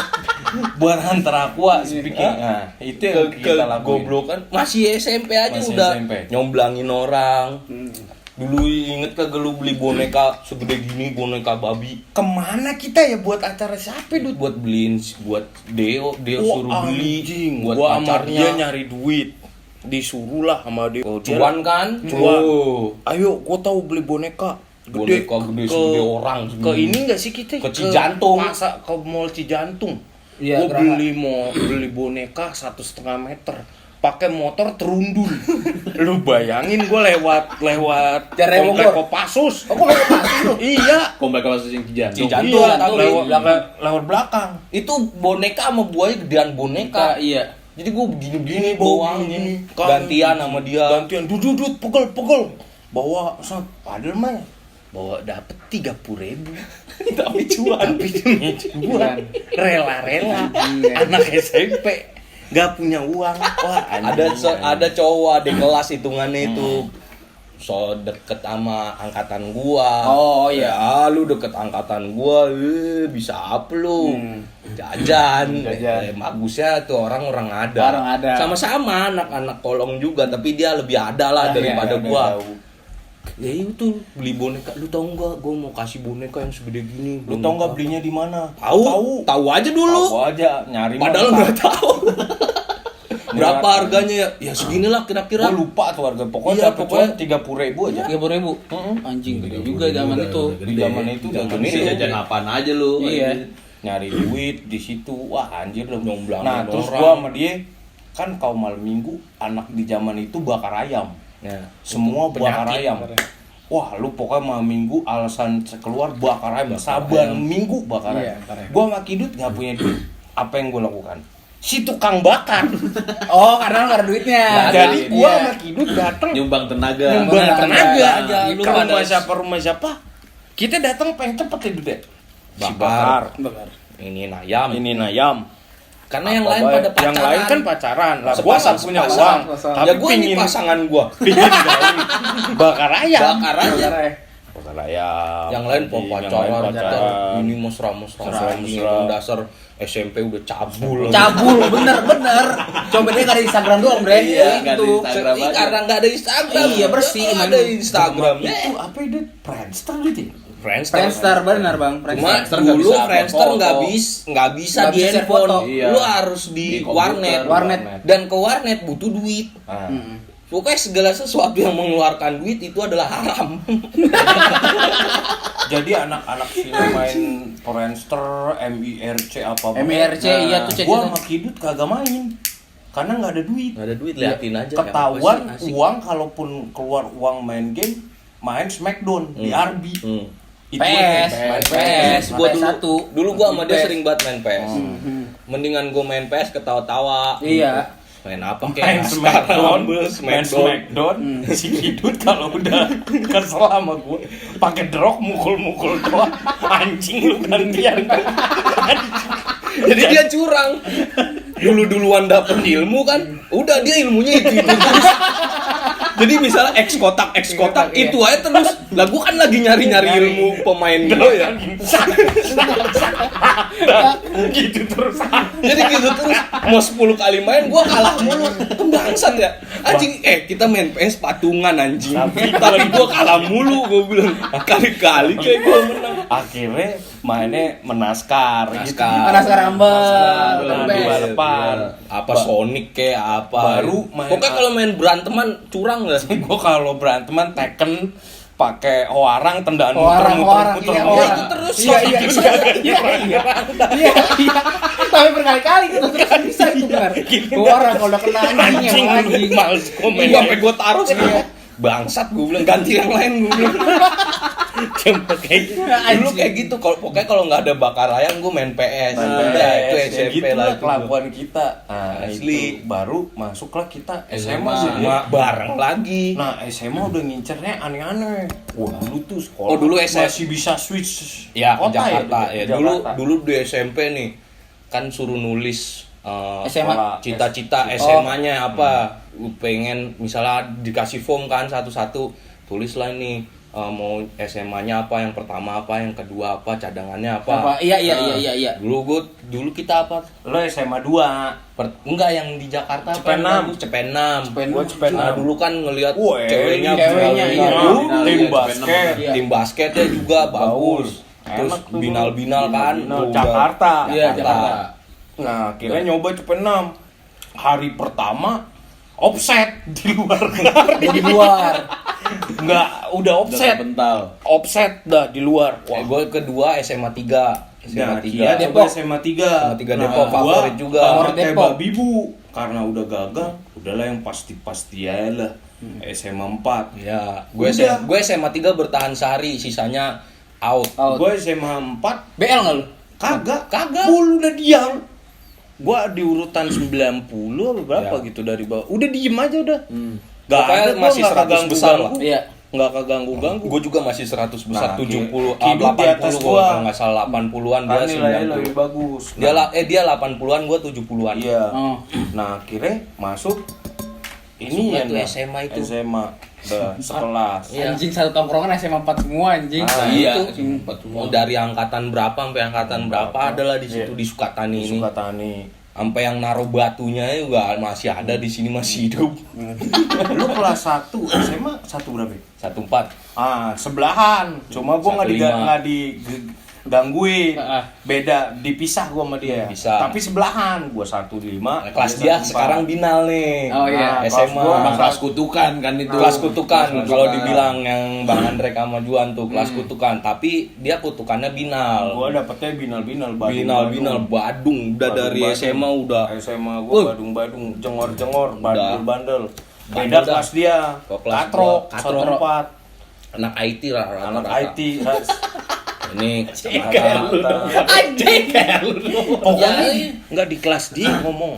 Buat antar aqua speaking. Nah, itu yang ke kita lakuin. goblokan masih SMP aja Masih udah SMP. nyomblangin orang. Dulu inget kagak lu beli boneka segede gini, boneka babi Kemana kita ya buat acara siapa Dut? buat beliin buat Deo suruh beli anjing. buat Gua sama dia pacarnya. nyari duit. Disuruh lah sama dia. Oh, dia Cuan kan? Cuan. Oh. Ayo, gua tahu beli boneka. Gede, Boneka gede segede orang segini. Ke ini enggak sih kita? Ke Cijantung. Ke Mall Cijantung. Iya, Gua beli boneka 1,5 meter. Pakai motor terundul. Lu bayangin gua lewat Jalan komplek Bogor. Kopassus. Oh, kok Kopassus lu? Iya. Komplek kelas yang Cijantung. Cijantung. Iya, tapi lewat belakang. itu boneka sama buaya gedean boneka. Iya. Jadi gue begini-begini Bawa bawangnya gini. gantian sama dia. Gantian dudut pegel. Bawa padahal mah bawa dapet 30.000. Tapi cuan. Tapi demi cuan rela-rela anak SMP nggak punya uang. Wah, Ada cowok adik kelas hitungannya itu so deket sama angkatan gua. Oh, iya. Ya, lu deket angkatan gua, bisa apa lu? Jajan. Bagusnya tuh orang ada. Orang ada. Sama-sama anak-anak kolong juga, tapi dia lebih ada lah Ah, daripada iya, gua. Ya itu beli boneka, lu tau nggak? Gua mau kasih boneka yang segede gini. Lu tau nggak belinya di mana? Tahu aja dulu. Tahu aja nyari. Padahal mah. nggak tahu. Berapa harganya ya? Ya seginilah kira-kira. Gua lupa tuh harga. Pokoknya Iya, dapet pokoknya. cuan 30.000 aja. 30.000. Anjing gede juga zaman itu. Di zaman itu Zaman itu. itu jajan apaan aja lu? Iya. Nyari duit di situ. Wah, anjir udah Nyomblangin Nah, terus orang. gua sama dia kan kalau malam minggu anak di zaman itu bakar ayam. Ya. Semua bakar penyakit ayam. sebenarnya. wah lu pokoknya malam minggu alasan keluar bakar ayam, saban minggu bakar Iya, ayam. bakar ayam. Gua sama Kidut nggak punya duit. Apa yang gua lakukan? Si tukang bakar. Oh, karena nggak ada duitnya. Jadi gua Iya. sama Kidut datang Nyumbang tenaga. nyumbang tenaga aja. ke Lu rumah pada- rumah siapa? Kita datang pengen cepet ya Dut ya. Si Bakar. Bakar. Ini ayam. Ini ayam. Karena yang Apa lain baik? pada pacaran. Yang lain kan pacaran. Lah gua Sepasang, nggak punya sepasang. uang. Sepasang. Tapi Ya gua ini pingin pasangan gua. pingin kali bakar ayam. Bakar aja. Bakar ya. Bakar ayam. Yang lain Yang lain pacaran, pacaran. ini mesra-mesra, Mesra-mesra. dasar SMP udah cabul. Cabul, bener. Coba dia nggak ada Instagram doang, Bre. Iya, nggak ada Itu. Instagram. Ini karena nggak ada Instagram. Iya, bersih, Nggak emang. ada Instagram. Itu apa itu? Friendster gitu. ya? Friendster benar, Bang. Cuma Friendster nggak dulu bisa Friendster upload nggak foto. bisa Nggak di bisa share handphone. foto. Iya. Lu harus di, Di komputer. Warnet. Dan ke warnet butuh duit. Ah. Pokoknya segala sesuatu yang mengeluarkan duit itu adalah haram. Jadi anak-anak sini main Friendster, MIRC apa MIRC, iya tuh Gua chat-chatan. sama Kidut kagak main. Karena nggak ada duit. Nggak ada duit, liatin aja. Ketahuan Apa sih, asik. uang kalaupun keluar uang main game, main Smackdown di RB. Itu PS, main PS. Gua PS1. dulu gua sama dia PS. sering banget main PS. Mendingan gua main PS ketawa-tawa. Iya. Main apa main kayak Smackdown, Smackdown. main Smackdown. Si Kidut kalau udah kesel sama gue, pakai drog mukul-mukul doang. Anjing lu gantian. Jadi dia curang. Dulu-duluan dapet ilmu kan, udah dia ilmunya itu terus. Jadi misalnya X kotak Iya. itu aja terus. Lah gua kan lagi nyari-nyari ilmu pemain gua ya. Gitu terus. Jadi gitu terus mau 10 kali main gua kalah mulu. Kan bangsat ya. Anjing kita main PS patungan anjing. Tapi gua kalah mulu gua bilang. Kali-kali kayak gua menang. Akhirnya mainnya menaskar. Gitu. Naskar Rumble. Di balapan. Apa Sonic kayak apa. Baru main pokoknya kalau main beranteman curang lah. Gue kalau beranteman Tekken pakai hoarang tendaan Hoarang, muter-muter iya, muter. hoarang. Itu terus. Iya. Tapi berkali-kali itu terus kan bisa itu, Bar. Orang kalau udah kena anjing yang anjing. Males gue main. Iya, sampai gue taruh sih. Bangsat gue bilang ganti yang lain gue bilang. Cuma kayak gitu. Dulu kayak gitu. Pokoknya kalau nggak ada bakar ayam gue main PS. Udah itu SMP gitu lah. kelakuan kita. Nah, Asli. itu baru masuklah kita SMA. Sama bareng lagi. Nah, SMA udah ngincernya aneh-aneh. Wah, dulu tuh sekolah. Oh, dulu masih bisa switch Ya ke kota Jakarta ya. Jakarta. Dulu di SMP nih kan suruh nulis SMA. cita-cita SMA-nya apa. Pengen misalnya dikasih form kan satu-satu, tulislah ini mau SMA-nya apa, yang pertama apa, yang kedua apa, cadangannya apa. Iya. Dulu kita apa? Lo SMA 2. Enggak yang di Jakarta apa? Cepenam. yang bagus? Cepenam. Gua Cepenam. Nah, dulu kan ngelihat Wah, ceweknya ceweknya, bagus. iya. Dulu Tim Iya, basket. Iya. tim basketnya juga bagus. Terus Enak tuh. binal-binal kan. Binal, Udah- Jakarta. Iya, Jakarta. Jakarta. Nah, akhirnya nyoba Cepenam. Hari pertama offset di luar. Di luar. Enggak, udah offset. Bental. Offset dah di luar. Wah, gue kedua SMA 3. SMA 3. Dia Depok. coba SMA 3. SMA 3 Depok, favorit juga. Favorit Kayak Depok. babi bu. Karena udah gagal, udahlah yang pasti-pasti aja lah. SMA 4. Ya, Udah. gue SMA 3 bertahan sehari, sisanya out. Out. Gue SMA 4 BL enggak lu? kagak. Full udah diam. Gua di urutan 90 apa berapa Ya. gitu dari bawah. Udah diem aja udah. Gak Pokoknya ada, masih 100 besar lah. Iya. Nggak keganggu-ganggu. Gue juga masih 100 besar, Nah, 70, Kidut di atas 80 gua. kalau nggak salah 80-an, dia Kan nilainya lebih 90. bagus. Dia 80-an, gue 70-an. Iya. Oh. Nah, akhirnya masuk ini Masuknya ya tuh dah. SMA itu. SMA. Udah sekelas. Iya. Anjing satu tongkrongan SMA 4 semua anjing. Ah, Iya, Itu. mau dari angkatan berapa sampai angkatan berapa adalah di situ Iya. di Sukatani Di ini. Sukatani. Sampai yang naruh batunya juga masih ada di sini, masih hidup. Lu kelas 1 SMA 1 berapa? 14. Ah, sebelahan. Cuma gua nggak 15. digangguin. Ah. Beda, dipisah gua sama dia. Dipisah. Tapi sebelahan. Gua 15. Kelas dia sekarang binal nih. Oh, iya. Nah, kelas SMA. gua Kelas kutukan kan itu. Kelas kutukan Kelas kalau kutukan. dibilang yang Bang Andrek sama Juan tuh kelas kutukan, tapi dia kutukannya binal. Gua dapetnya binal-binal Binal Badung udah dari SMA udah. SMA gua Badung-Badung, jengor-jengor, bandel-bandel. Beda Bandel dah. kelas dia. Kok kelas Katrok, gua, Katrok. 14. anak IT lah Anak rata-rata. IT. Ini Anjing kayak lu. Pokoknya nggak di kelas dia ngomong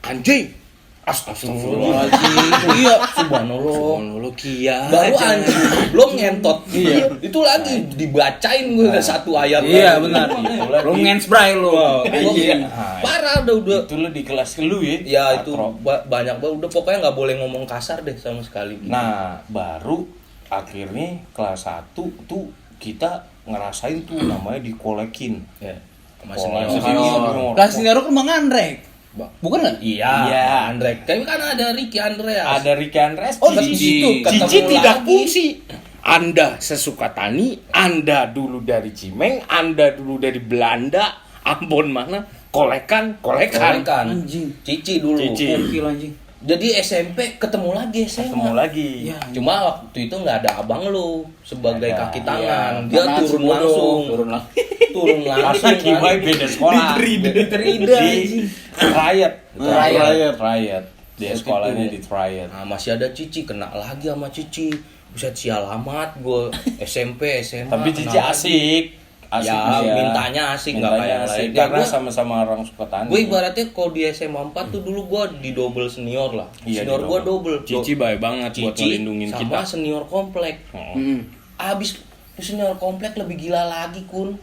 anjing. Astagfirullahaladzim. Iya, subhanallah. Subhanallah kia. Baru aja. anjing, belum ngentot. Iya. Itu lagi dibacain gue satu ayat. Iya benar. Itulah Lu di- ngensbray lu. Iya. Parah udah. Itu lu di kelas lu ya. Ya itu Katro. banyak banget. Udah pokoknya nggak boleh ngomong kasar deh sama sekali. Gitu. Nah, baru akhirnya kelas 1 tuh kita ngerasain tuh namanya dikolekin. ya. Sama Kolek senior. Kelas senior lu Bang Andre. Bukan kan? Iya. Iya. Andre. Kayaknya kan ada Ricky Andreas. Ada Ricky Andres. Oh, di situ. Ketemu Cici tidak lagi. fungsi. Anda sesuka tani, Anda dulu dari Cimeng, Anda dulu dari Belanda, Ambon mana, kolekan. Kolekan. Anjing. Cici dulu. Cici. Gokil anjing. Jadi SMP ketemu lagi SMA. Ketemu lagi. Iya. Cuma waktu itu nggak ada abang lu sebagai Ada. kaki tangan. Dia Karena turun bodoh. langsung. Turun langsung. Masa kibai beda sekolah. Diterida Di Riot. Riot. Dia sekolahnya di Riot. Nah, masih ada Cici, kena lagi sama Cici. Buset sial amat gue SMP, SMA. Tapi Cici kena lagi. asik. Asik Ya, dia. mintanya asik, nggak Mintanya kayak yang asik, lain. Ya, karena gua- sama-sama orang suka tani. Gue ibaratnya kalau di SMA 4 tuh dulu gue di double senior lah. Iya, Senior di gue double. Cici baik banget buat Cici melindungin sama kita. senior komplek. Oh. Abis senior komplek lebih gila lagi kun.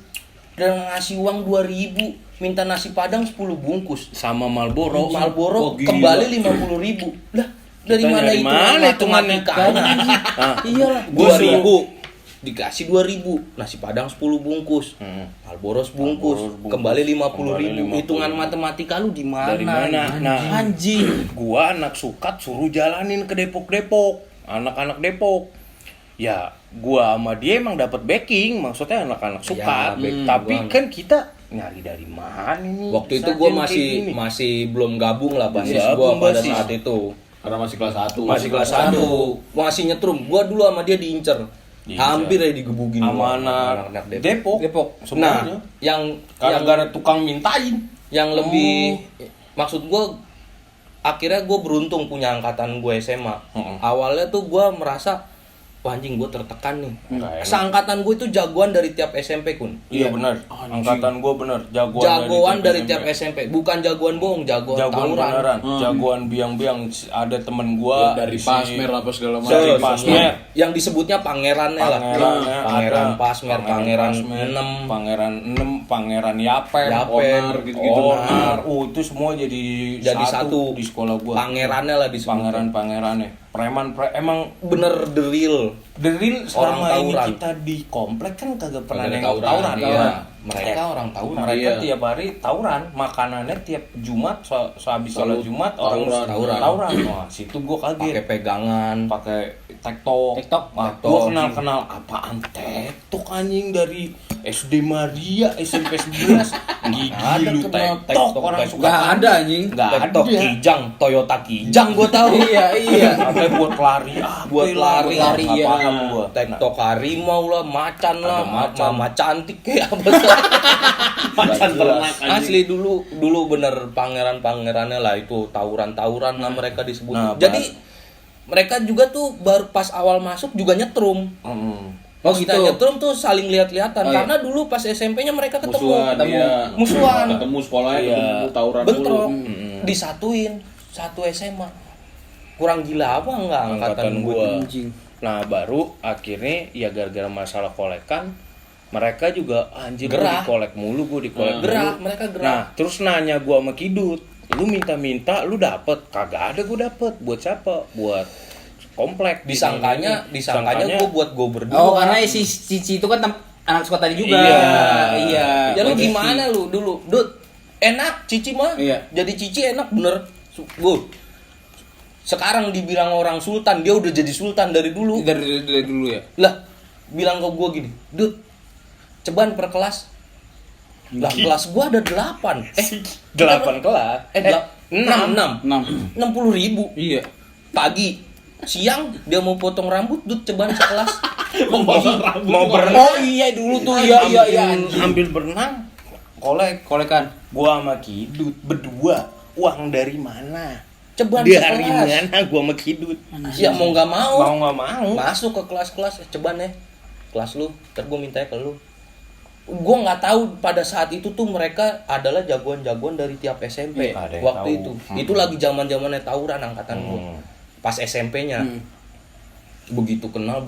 Dan ngasih uang 2.000, minta nasi padang 10 bungkus. Sama Marlboro. Marlboro Oh, gila. kembali 50.000. Lah dari Kita mana nyari itu mana hitungannya? matematikanya? Ah. Iyalah, Gua 2.000 dikasih 2.000, nasi padang 10 bungkus. Marlboro sebungkus, Marlboro sebungkus. kembali 50.000. Kembali 50.000. Hitungan matematika lu di mana? Dari mana? Nah, Anjing. gua anak sukat suruh jalanin ke Depok. Anak-anak Depok. Ya, gua sama dia emang dapat backing, maksudnya anak-anak sukat. backing Tapi doang. kan kita nyari dari mana nih? Waktu itu sajian gue kayak masih gini? masih belum gabung lah basis gue Gabung pada basis. saat itu. Karena masih kelas 1. Masih kelas 1, masih nyetrum. Gua dulu sama dia diincer. Diincer. Hampir aja digebukin sama gua. anak Depok. Depok. Nah, Semuanya. yang Gara-gara tukang mintain. yang lebih maksud gua akhirnya gue beruntung punya angkatan gue SMA. Awalnya tuh gua merasa wah anjing gue tertekan nih. Nggak enak. Seangkatan gue itu jagoan dari tiap SMP kun. Iya benar. Angkatan gua benar Jagoan dari tiap SMP, bukan jagoan bohong, jagoan Jagoan tawuran. beneran, jagoan biang-biang. Ada temen gua dari si- pasmer apa segala macam. Dari Pasmer. Yang disebutnya pangerannya lah. Pangerannya Pangeran ada. Pasmer, Pangeran Pasmer, 6, Pangeran 6, Pangeran Yapen, Yapen, Onar, gitu-gitu. Onar. Itu semua jadi satu di sekolah gua. Pangerannya lah disebut. Pangerannya. Emang Bener the real. the real Orang selama ini tawuran. kita di komplek kan kagak pernah Kagak nengok tawuran, tawuran. iya. Mereka orang tawuran. Mereka Iya. tiap hari tawuran. Makanannya tiap Jumat sehabis sholat Jumat orang tawuran. tawuran. Wah, situ gua Pakai kaget. pegangan. Pakai tektok. TikTok. Wah, TikTok. gua kenal apaan tektok anjing dari SD Maria, SMP 11. Gigi Ada lu kenal tektok tektok, orang tektok. suka. Gak ada anjing. Enggak TikTok ada. Kijang, Toyota Kijang gua tahu. Iya. Sampai buat lari, Buat lari, nggak iya. paham gua. TikTok harimau lah, macan lah, Ada macan. mama cantik kayak apa tuh. Macan ternak anjing. Asli dulu bener pangerannya lah itu tawuran lah mereka disebut. Nah, Jadi mereka juga tuh baru pas awal masuk juga nyetrum. Oh Kita gitu. nyetrum tuh saling lihat-lihatan Oh, iya. karena dulu pas SMP-nya mereka ketemu. Musuhan, iya. Musuhan. Ketemu sekolahnya, Iya. ketemu tawuran Bentrok, dulu. disatuin satu SMA. Kurang gila apa enggak angkatan Angkatan gua? gua. Anjing. Nah baru akhirnya ya gara-gara masalah kolekan mereka juga anjir Gerah. gua dikolek mulu, gua dikolek Gerah, mulu. mereka gerah. Nah terus nanya gua sama Kidut, lu minta-minta lu dapet? Kagak ada gua dapet. Buat siapa? Buat komplek. Disangkanya gua buat gua berdua. Oh karena si Cici itu kan anak suka tadi juga. Iya. Iya. Ya lu Posisi. gimana lu dulu? Dut, enak Cici mah. Iya. Jadi Cici enak bener. Gua sekarang dibilang orang sultan, dia udah jadi sultan dari dulu. Dari dulu ya. Lah, bilang ke gua gini, Dut, ceban per kelas. Lah, kelas gua ada 8. 8 kelas. 6 6. 60.000 Iya. pagi. Siang dia mau potong rambut, Dut, ceban sekelas. Mau berenang. Oh iya dulu tuh iya. Ambil berenang. Kolek. Kolekan. Gua sama Kidut berdua. Uang dari mana? Ceban Dari sekelas. mana gua sama Kidut? Ya mau nggak mau. Mau nggak mau. Masuk ke kelas-kelas ceban ya. Kelas lu, ntar gue mintanya ke lu. Gue nggak tahu pada saat itu tuh mereka adalah jagoan-jagoan dari tiap SMP Iya, ada yang waktu tahu. itu. Itu lagi zaman-zamannya tawuran angkatan gue. Pas SMP-nya. Begitu kenal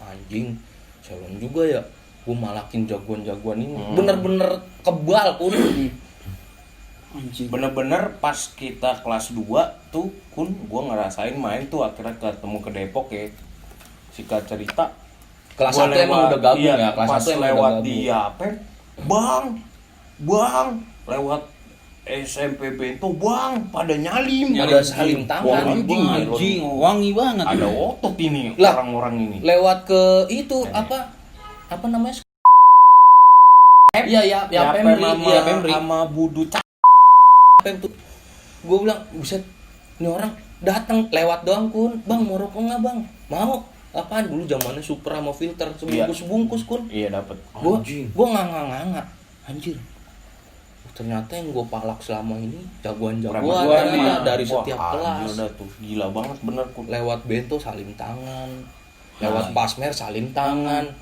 anjing. Calon juga ya. Gue malakin jagoan-jagoan ini. Bener-bener kebal pun. Anjing. Bener-bener pas kita kelas 2 tuh Kun, gua ngerasain main tuh akhirnya ketemu ke Depok ya. Singkat cerita, Kelas gua 1 emang udah gabung ya. Kelas pas 1 emang lewat udah di gabung. Yapen, bang, lewat SMP Bento bang, pada nyalim, Ada salim tangan. Anjing, wangi banget. ada otot ini Lah. orang-orang ini. Lewat ke itu apa namanya? Iya ya, Pemri. Sama Budu Pem tuh. Gue bilang, buset, ini orang datang lewat doang Kun. Bang, mau rokok nggak bang? Mau. Apaan dulu zamannya super sama filter sebungkus Kun. Iya dapat. Gue nganga anjir. Ternyata yang gue palak selama ini jagoan-jagoan ternyata dari setiap kelas. Udah tuh gila banget bener Kun. Lewat bento salim tangan, lewat pasmer salim tangan.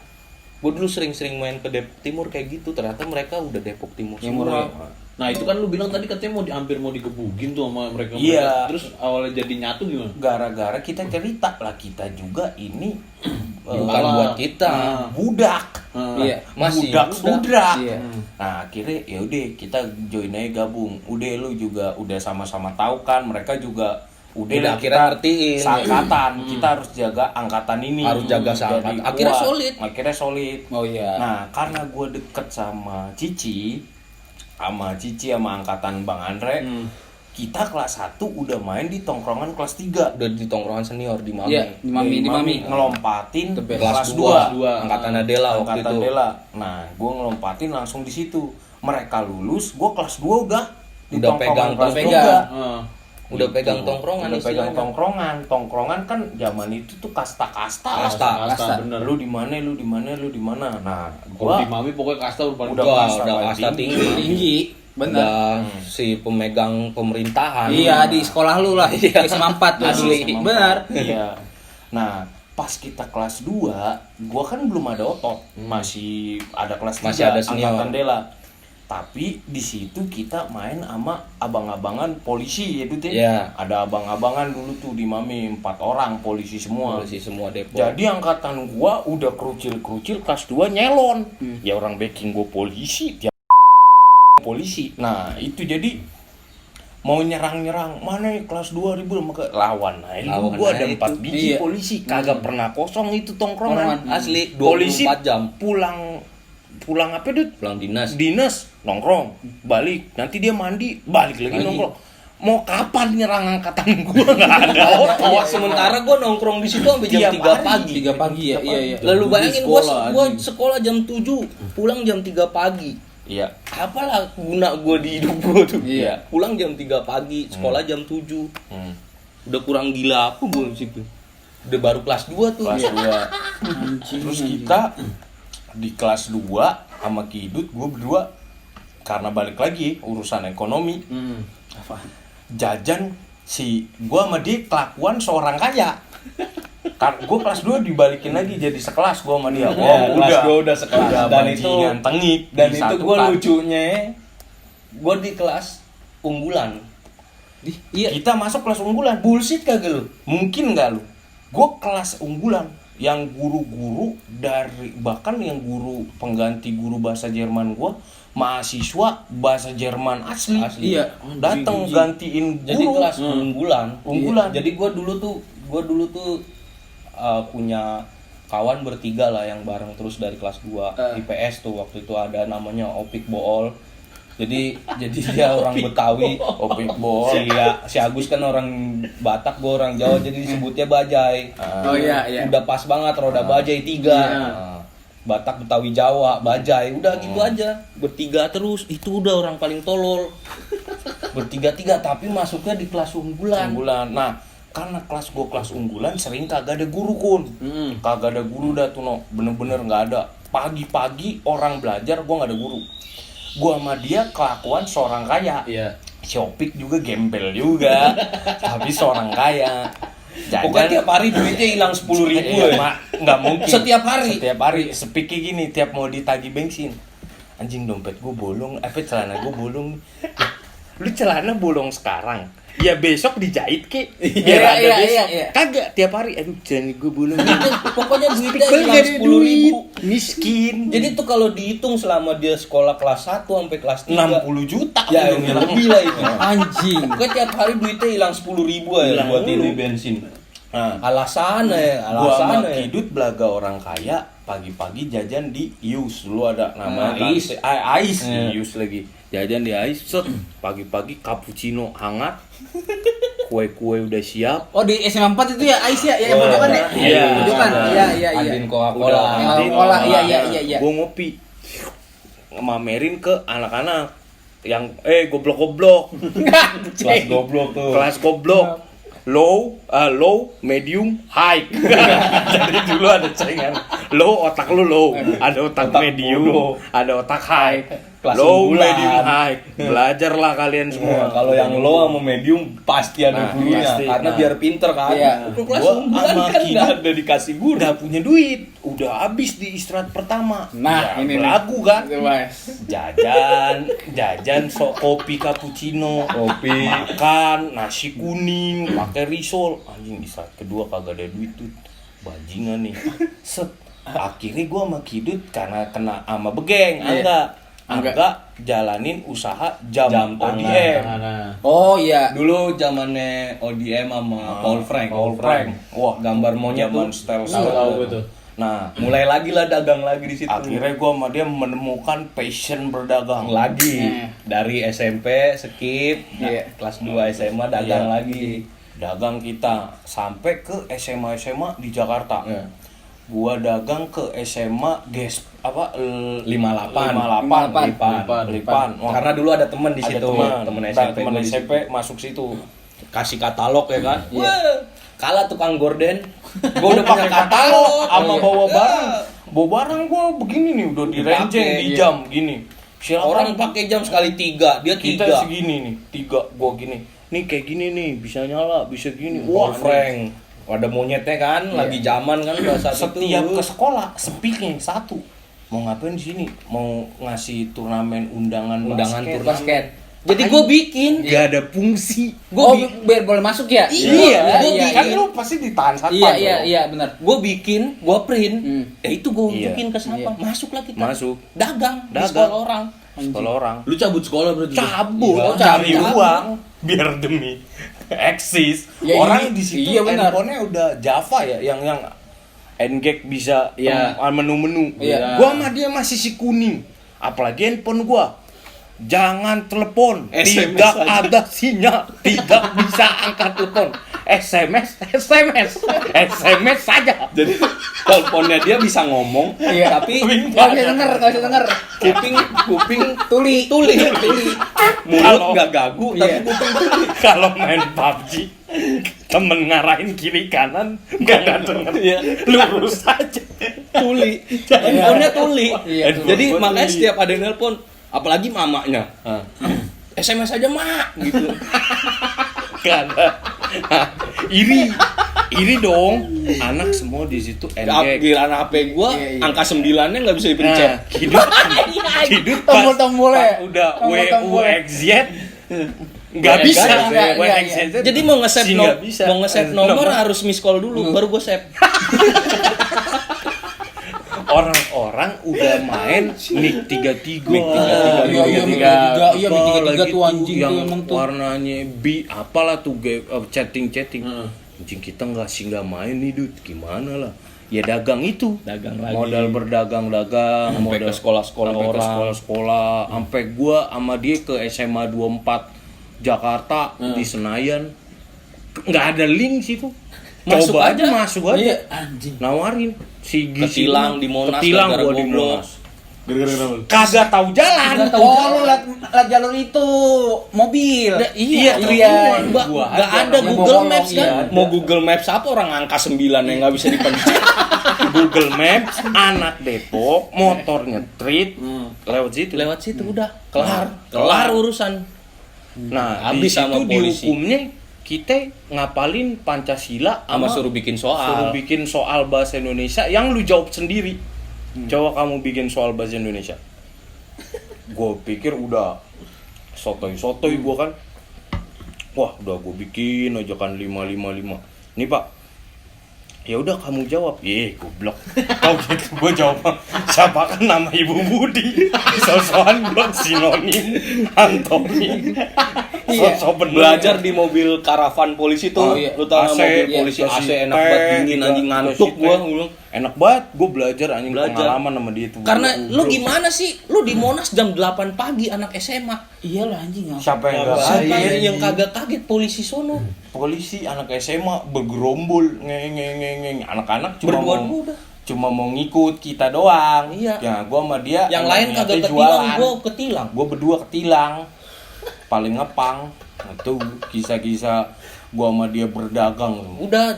Gue dulu sering-sering main ke Depok Timur kayak gitu. Ternyata mereka udah Depok Timur semua. Nah itu kan lu bilang tadi katanya hampir mau digebugin tuh sama mereka. Iya. Terus awalnya jadi nyatu gimana? Gara-gara kita cerita lah, kita juga ini Bukan buat kita. budak. Iya, masih budak. Iya. Nah akhirnya ya udah kita join aja gabung. Udah lu juga udah sama-sama tahu kan, mereka juga udah lah, akhirnya kita ngertiin. seangkatan, kita harus jaga angkatan ini. Harus jaga seangkatan. Jadi Akhirnya kuat. solid. Akhirnya solid. Oh iya. Nah karena gue deket sama Cici sama angkatan Bang Andre, kita kelas 1 udah main di tongkrongan kelas 3. Udah di tongkrongan senior di Mami. Iya, di Mami. Ngelompatin The best. kelas 2. Angkatan Adela waktu Angkatan itu. Dela. Nah, gue ngelompatin langsung di situ. Mereka lulus, gue kelas 2 udah di Udah tongkrongan kelas pegang. 3. Udah pegang tongkrongan Udah pegang istilahnya. tongkrongan kan zaman itu tuh kasta-kasta. Kasta bener. Lu di mana? Nah, Kalau di gua Mami pokoknya kasta udah paling Udah Udah kasta kasta tinggi. Tinggi. Bener. Udah si pemegang pemerintahan. Iya, di sekolah lu lah. SMA 4 tuh Asli. dulu. Benar. Iya. Nah, pas kita kelas 2, gua kan belum ada otot. Masih ada kelas 3 Masih ada senior. angkatan Dela. Tapi di situ kita main sama abang-abangan polisi ya Dut ya. Iya. Ada abang-abangan dulu tuh di Mami 4 orang polisi semua. Polisi semua Depok. Jadi angkatan gua udah kerucil kelas 2 nyelon. Ya orang backing gua polisi, dia polisi. Nah, itu jadi mau nyerang mana nih kelas 2 ribu maka lawan. Nah, itu Lawan gua ada aja 4 itu. biji Iya. polisi, kagak pernah kosong itu tongkrongan. Asli Polisi 24 jam. pulang apa Dut? Pulang dinas. Dinas nongkrong, balik. Nanti dia mandi, balik lagi nongkrong. Mau kapan nyerang angkatan gua enggak ada otot. Sementara gua nongkrong di situ sampai jam Tiap 3 hari. pagi. 3 pagi ya. Iya. Lalu bayangin gua Sekolah, sekolah jam 7, pulang jam 3 pagi. Iya. Apalah guna gua di hidup gua tuh. Iya. Pulang jam 3 pagi, sekolah jam 7. Hmm. Udah kurang gila apa gua di situ. Udah baru kelas 2 tuh. Kelas 2. Terus kita di kelas 2 sama Kidut, gue berdua karena balik lagi urusan ekonomi, jajan si gue sama dia kelakuan seorang kaya. Gue kelas 2 dibalikin lagi jadi sekelas gue sama dia. Ya, kelas 2 udah sekelas. Udah Dan bajingan tengik. Dan di itu satu gue kelas. lucunya, gue di kelas unggulan. Iya. Kita masuk kelas unggulan. Bullshit kagak lu? Mungkin nggak lu? Gue kelas unggulan. Yang guru-guru dari bahkan yang guru pengganti guru bahasa Jerman gue, mahasiswa bahasa Jerman asli. Iya. Datang gantiin guru. Jadi kelas unggulan. Unggulan. Jadi gue dulu tuh punya kawan bertiga lah yang bareng terus dari kelas 2 IPS tuh. Waktu itu ada namanya Opik Bool. Jadi dia orang Betawi. Opik Bool. Si Agus kan orang Batak, gue orang Jawa, jadi disebutnya Bajai. Oh iya. Udah pas banget roda Bajai 3. Iya. Batak, Betawi, Jawa, Bajai, udah gitu aja. Bertiga terus, itu udah orang paling tolol. Bertiga-tiga tapi masuknya di kelas unggulan. Unggulan. Nah, karena kelas gue kelas unggulan sering kagak ada guru Kun. Kagak ada guru dah tuh no. Bener-bener nggak ada. Pagi-pagi orang belajar gue nggak ada guru. Gue sama dia kelakuan seorang kaya. Iya. Shopee juga gembel juga, tapi seorang kaya. Pokoknya tiap hari duitnya hilang 10.000 Iya, ya. Mak, nggak mungkin. Setiap hari? Setiap hari. Sepiknya gini, tiap mau ditagih bensin. Anjing dompet gue bolong, celana gue bolong. Lu celana bolong sekarang, ya besok dijahit ke. Biar ada Iya, besok. iya. Kagak, tiap hari, aduh celana gue bolong. Pokoknya duitnya Speaker hilang gak ada 10.000. duit. Miskin. Jadi tuh kalau dihitung selama dia sekolah kelas 1 sampai kelas 3 60 juta. ya udah lebih lah itu. Anjing. Pokoknya tiap hari duitnya hilang 10.000 aja Hilang buat mulu. ini bensin. Nah, Alasannya gua sama ya. Kidut belaga orang kaya, pagi-pagi jajan di Ius. Dulu ada nama Ais. Ais Iya. di Ius lagi. Jajan di Ais, set pagi-pagi cappuccino hangat. Kue-kue udah siap. Oh di SMA 4 itu ya Ais ya, yang pojokan ya? Iya. Pojokan. Iya, iya, iya. Adin Coca-Cola. Udah Adin Coca-Cola, iya. Gue ngopi. Mamerin ke anak-anak yang goblok-goblok. Kelas goblok tuh. Kelas goblok. Low, medium, high. Jadi dulu ada saingan. Low, otak lu low. Ada otak medium, bodoh. ada otak high. Kelas Low, unggulan. medium, high. Belajarlah kalian semua. Nah, kalau yang low sama medium pasti ada Nah, gurunya pasti. karena Nah. biar pinter kan. Iya. Kelas Gua unggulan sama kan Kidut nggak ada dikasih guru. udah punya duit, udah habis di istirahat pertama. Nah, Ya, ini belagu kan. Itu, Mas. Jajan kopi cappuccino, Kopi. makan nasi kuning, pakai risol. Anjing di saat kedua kagak ada duit tuh, bajingan nih. Set. Akhirnya gua sama Kidut karena kena sama begeng, Angga jalanin usaha jam Jam ODM. Oh iya. Dulu zamannya ODM sama Paul Frank. Wah, Gambar monyet zaman tuh. style Tahu gue tuh. Nah, Mulai lagi lah dagang lagi di situ. akhirnya gua sama dia menemukan passion berdagang. Lagi dari SMP skip, Iya. kelas 2 SMA dagang Iya. lagi. Dagang kita sampai ke SMA di Jakarta. Iya. Gua dagang ke SMA 58. 58 Lipan. Wah, Karena dulu ada temen di ada situ, temen SMP. temen gua di SMP situ. masuk situ. Kasih katalog ya kan. Iya. Wah, kalah tukang gorden. Gua udah punya pakai katalog sama Iya. bawa barang. Bawa barang gua begini nih udah direnceng Dipakai, di iya. jam gini. Silakan Orang pakai jam sekali 3, dia kita 3. segini nih, 3 gua gini. Nih kayak gini nih, bisa nyala, bisa gini. Paul Wah, Frank. Ada monyetnya kan, lagi zaman kan pada saat setiap itu. ke sekolah sepiknya satu. Mau ngapain di sini? Mau ngasih turnamen undangan basket. Basket. Jadi gue bikin. Gak ada fungsi. Oh, biar boleh masuk ya? Iya, gua iya. Kan lu pasti ditahan satpam. Iya, dong. iya, iya, benar. Gue bikin, gue print. Ya itu gue Iya. unjukin ke siapa? Iya. Masuk lah kita. Masuk. Dagang, di Dagang. sekolah orang. Sekolah orang. Lu cabut sekolah berarti? Cabut, Iya, cari cabut. uang biar demi eksis. Ya, Orang ini- di situ iya, benar. handphonenya udah Java ya, yang Ngek bisa Iya. menu-menu. Iya. Gua sama dia masih si kuning. Apalagi handphone gua. Jangan telepon, SMS tidak aja. ada sinyal, tidak bisa angkat telepon. SMS saja. Jadi teleponnya dia bisa ngomong, Iya. tapi Kalau bisa denger, kalau bisa denger. kuping Tuli. tuli. Mulut Kalau- nggak gagu, tapi Iya. kuping tuli. Kalau main PUBG, temen ngarahin kiri kanan, nggak denger. Iya. Lurus aja. Tuli. Handphonenya tuli. Iya, Jadi handphone makanya tuli. setiap ada yang nelpon, apalagi mamanya, SMS aja mak gitu. Gak ada. Iri dong. Anak semua di situ NG. Giliran HP gua Iya, iya. angka 9-nya nggak bisa dipencet. Nah, hidup Tombol-tombolnya. udah Tombol-tombolnya. WUXZ nggak bisa. Nggak, iya, WUXZ Jadi mau nge-save sih nggak bisa. mau nge-save nomor harus miss call dulu baru gua save. Orang-orang udah main Mic 33. Iya, iya, Mic 33. Iya, Mic 33 Apalagi tuh anjing yang tuh emang tuh. warnanya apalah tuh chatting. Anjing kita nggak main nih Dut. Gimana lah? Ya dagang itu. Dagang lagi. Modal berdagang-dagang, Sampai modal ke sekolah-sekolah sampai ke orang. sekolah-sekolah, sampai gua sama dia ke SMA 24 Jakarta di Senayan. Nggak ada link situ. Masuk Coba aja. masuk aja. Iya, anjing. Nawarin si Gizi Ketilang di Monas ketilang gara-gara gua di goblok. Monas. Gara-gara kenapa lu? Kagak tahu jalan. Oh, lu liat jalur itu mobil. Iya, iya. Mbak, Gua nggak aja ada orang Google yang Maps bohong, kan? iya. Mau Google Maps apa orang angka 9 yang nggak bisa dipencet? Google Maps, anak Depok, motor nyetrit, lewat situ. Lewat situ udah kelar Kelar. urusan. Nah, Habis di sama situ polisi. dihukumnya kita ngapalin Pancasila Sama suruh bikin suruh soal. bikin soal bahasa Indonesia yang lu jawab sendiri. Coba kamu bikin soal bahasa Indonesia. Gue pikir udah sotoy gue kan. Wah, udah gue bikin aja kan 555. Nih Pak, ya udah kamu jawab. Goblok. Tau gitu gue jawab. Siapa kan nama Ibu Budi? Sosokan gue sinonim antonim. Sosok bener. Belajar di mobil karavan polisi tuh. Oh, iya. Lu tau AC, mobil polisi iya. AC enak banget dingin anjing ngantuk gua bilang. Enak banget, gue belajar anjing Belajar. pengalaman sama dia tuh. Karena lu gimana sih? Lu di Monas jam 8 pagi anak SMA. Iyalah anjing. Siapa yang gak Siapa kaget? yang kagak kaget polisi sono? Polisi anak SMA bergerombol ngeng anak-anak cuma Berduaan mau muda. cuma mau ngikut kita doang. Iya. Ya gua sama dia Yang emang lain niatnya kagak ketilang, jualan. gua ketilang. Gua berdua ketilang. Paling ngepang. Itu kisah-kisah gua sama dia berdagang. Udah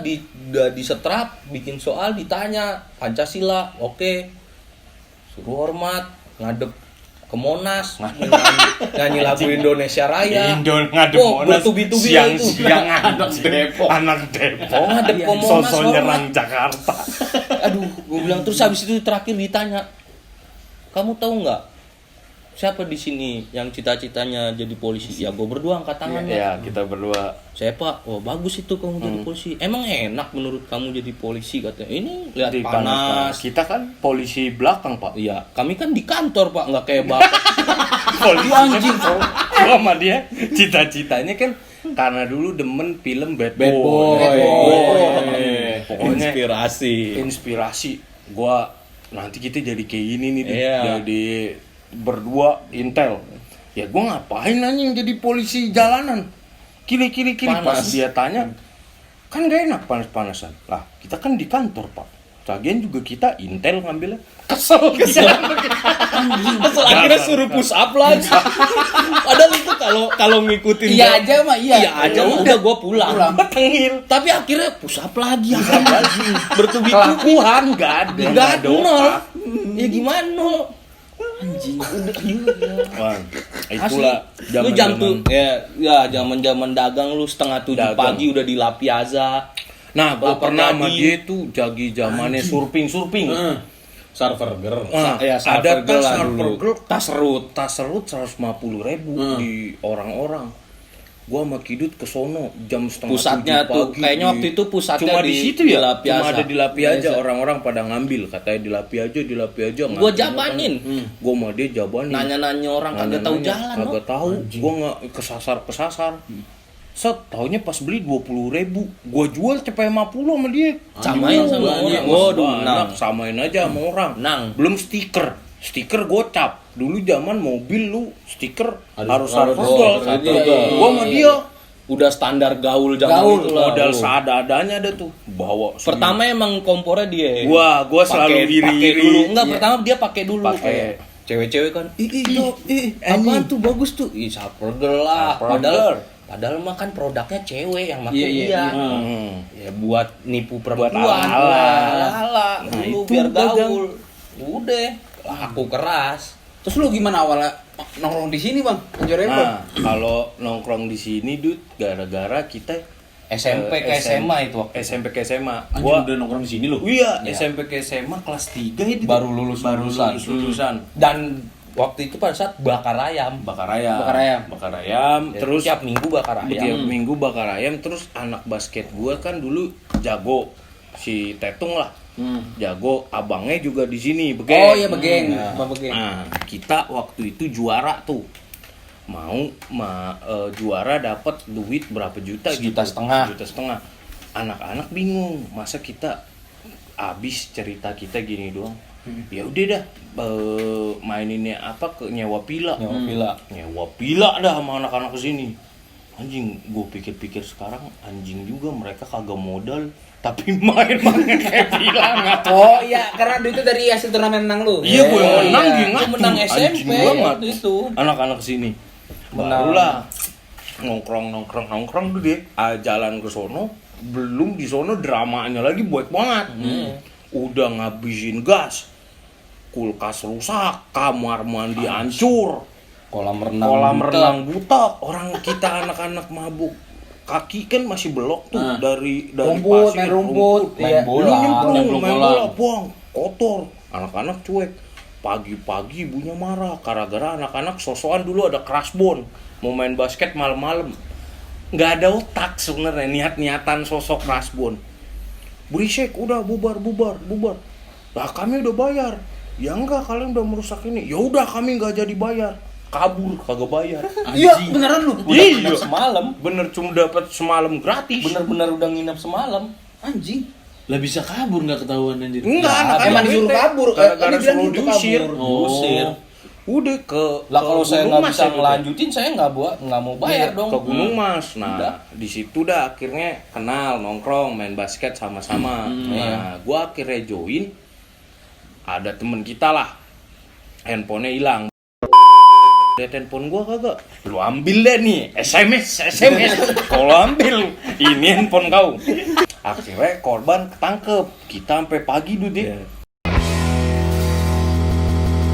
disetrap, bikin soal, ditanya Pancasila, oke. Suruh hormat, ngadep ke Monas, nyanyi lagu Indonesia Raya. Indon ngadep Oh, Monas bertubi-tubi siang-siang anak Depok. Anak Depok. Ngadep ke Monas, Sosok hormat. nyerang Jakarta. Aduh, gue bilang terus habis itu terakhir ditanya, kamu tahu nggak siapa di sini yang cita-citanya jadi polisi? Ya gue berdua angkat tangan Ya, kita berdua. Saya Pak, oh bagus itu kamu jadi polisi. Emang enak menurut kamu jadi polisi katanya? Ini lihat Di panas. Kita kan polisi belakang, Pak. Iya, kami kan di kantor Pak, nggak kayak bapak. Polisi anjing. Gua sama dia cita-citanya kan karena dulu demen film Bad Boy. Boy. Pokoknya Inspirasi. Gua nanti kita jadi kayak gini nih, Iya. jadi berdua intel. Ya gua ngapain anjing jadi polisi jalanan? Kiri Panas. pas dia tanya, kan gak enak panas-panasan. Lah, kita kan di kantor, Pak. Lagian juga kita intel ngambilnya. Kesel. Kesel akhirnya suruh push up lagi. Padahal itu kalau ngikutin Iya gua- aja mah iya. Iya aja udah gua pulang. Tengil. Tapi akhirnya push up lagi. Bertubi-tubi. Kelakuan nggak ada. Enggak ada nol. otak. Ya gimana nol? Anjing. Wah, itulah Lu jam tuh ya zaman dagang lu setengah 7 Dagang. pagi udah di La Piazza. Nah, gua Bapak pernah sama tadi. dia tuh jagi zamannya surfing. Server girl. ada Ya, Surfer Girl tas lah Surfer dulu. Girl, tas serut 150.000 di orang-orang. Gua sama Kidut ke sono jam setengah Pusatnya 7 tuh, pagi. kayaknya waktu itu pusatnya cuma di situ di ya, La Piazza. cuma ada di La Piazza, orang-orang pada ngambil, katanya di La Piazza. Gua jabanin. Gua sama dia jabanin. Nanya-nanya orang kagak tahu jalan, no? Kagak tahu. Gua nggak kesasar. Set, taunya pas beli 20.000, gua jual cepet 50 sama dia. Samain sama Banyak, orang. Waduh, banyak. menang. Samain aja sama orang. Menang. Belum stiker gocap. Dulu zaman mobil lu stiker harus harus Surfer Girl. Girl. Gua sama dia Udah standar gaul zaman Gaul, itu lah. modal Oh. seadanya ada tuh. Bawa Pertama emang kompornya dia. gua selalu pakai iri-iri. dulu. Enggak, pertama dia pakai dulu Pakai. kayak cewek-cewek kan. Apaan tuh bagus tuh. Surfer Girl lah. Surfer Padahal mah kan produknya cewek yang pakai Iya, iya, dia. Hmm. Ya buat nipu perempuan. ala-ala. Ala-ala. Nah, Dulu itu biar dagang. gaul. Udah, laku keras. Terus lu gimana awalnya nongkrong di sini, Bang? Enjoy Nah, kalau nongkrong di sini, Dut, gara-gara kita SMP ke SMA itu waktu. SMP ke SMA. Anjing udah nongkrong di sini lu. Iya, Ya. SMP ke SMA kelas 3 itu. Baru lulus lulusan. Dan waktu itu pada saat bakar ayam. Bakar ayam. Ya, Terus tiap minggu bakar ayam. tiap minggu bakar ayam. Terus anak basket gua kan dulu jago, si Tetung lah. Jago, abangnya juga di sini, Begeng. Oh iya, Begeng. Nah, Bang Begeng. nah, kita waktu itu juara tuh. Juara dapat duit berapa juta Sejuta gitu. setengah. Sejuta setengah. Anak-anak bingung, masa kita habis cerita kita gini doang. Ya udah dah, maininnya apa ke nyewa pila. Nyewa pila dah sama anak-anak kesini. Anjing, gue pikir-pikir sekarang anjing juga, mereka kagak modal tapi main kayak pila nggak. Oh iya, karena itu dari hasil turnamen menang lu. Iya, gue Oh, menang iya. dia Lu menang SMP anjing banget waktu itu. anak-anak sini. Menang. Barulah nongkrong dulu deh. Jalan ke sono, belum di sono dramanya lagi buat banget. Udah ngabisin gas, kulkas rusak, kamar mandi hancur, Kolam renang. kolam buta. renang buta. Orang kita anak-anak mabuk, kaki kan masih belok tuh dari Rumput, pasir, main rumput, main iya. bola. Lu nyemplung, Nyemplung main kolam. bola, buang, kotor. Anak-anak cuek. Pagi-pagi ibunya marah gara-gara anak-anak sosokan dulu ada crushbone, mau main basket malam-malam. Nggak ada otak sebenarnya, niat-niatan sosok crushbone. Berisik, udah bubar. Lah kami udah bayar. Ya enggak, kalian udah merusak ini. Ya udah kami nggak jadi bayar. Kabur kagak bayar. Iya, beneran lu. Udah nginep semalam. Bener cuma dapat semalam gratis. Bener-bener udah nginep semalam. Anjing. Lah bisa kabur nggak ketahuan anjir. Enggak, Nah, anak-anak emang disuruh bete. kabur. Gara-gara Tadi bilang suruh gitu, diusir. kabur. Diusir. Udah ke Lah ke kalau saya Gunung nggak Mas bisa ya, gitu. ngelanjutin, saya nggak mau bayar Iya, dong. ke Gunung Mas. Nah, Udah. di situ dah akhirnya kenal, nongkrong, main basket sama-sama. Nah, gua akhirnya join. Ada temen kita lah, handphonenya hilang. Lihat handphone gua kagak, lu ambil deh nih, SMS. Kalau ambil, ini handphone kau. Akhirnya korban ketangkep. Kita sampai pagi tuh dia.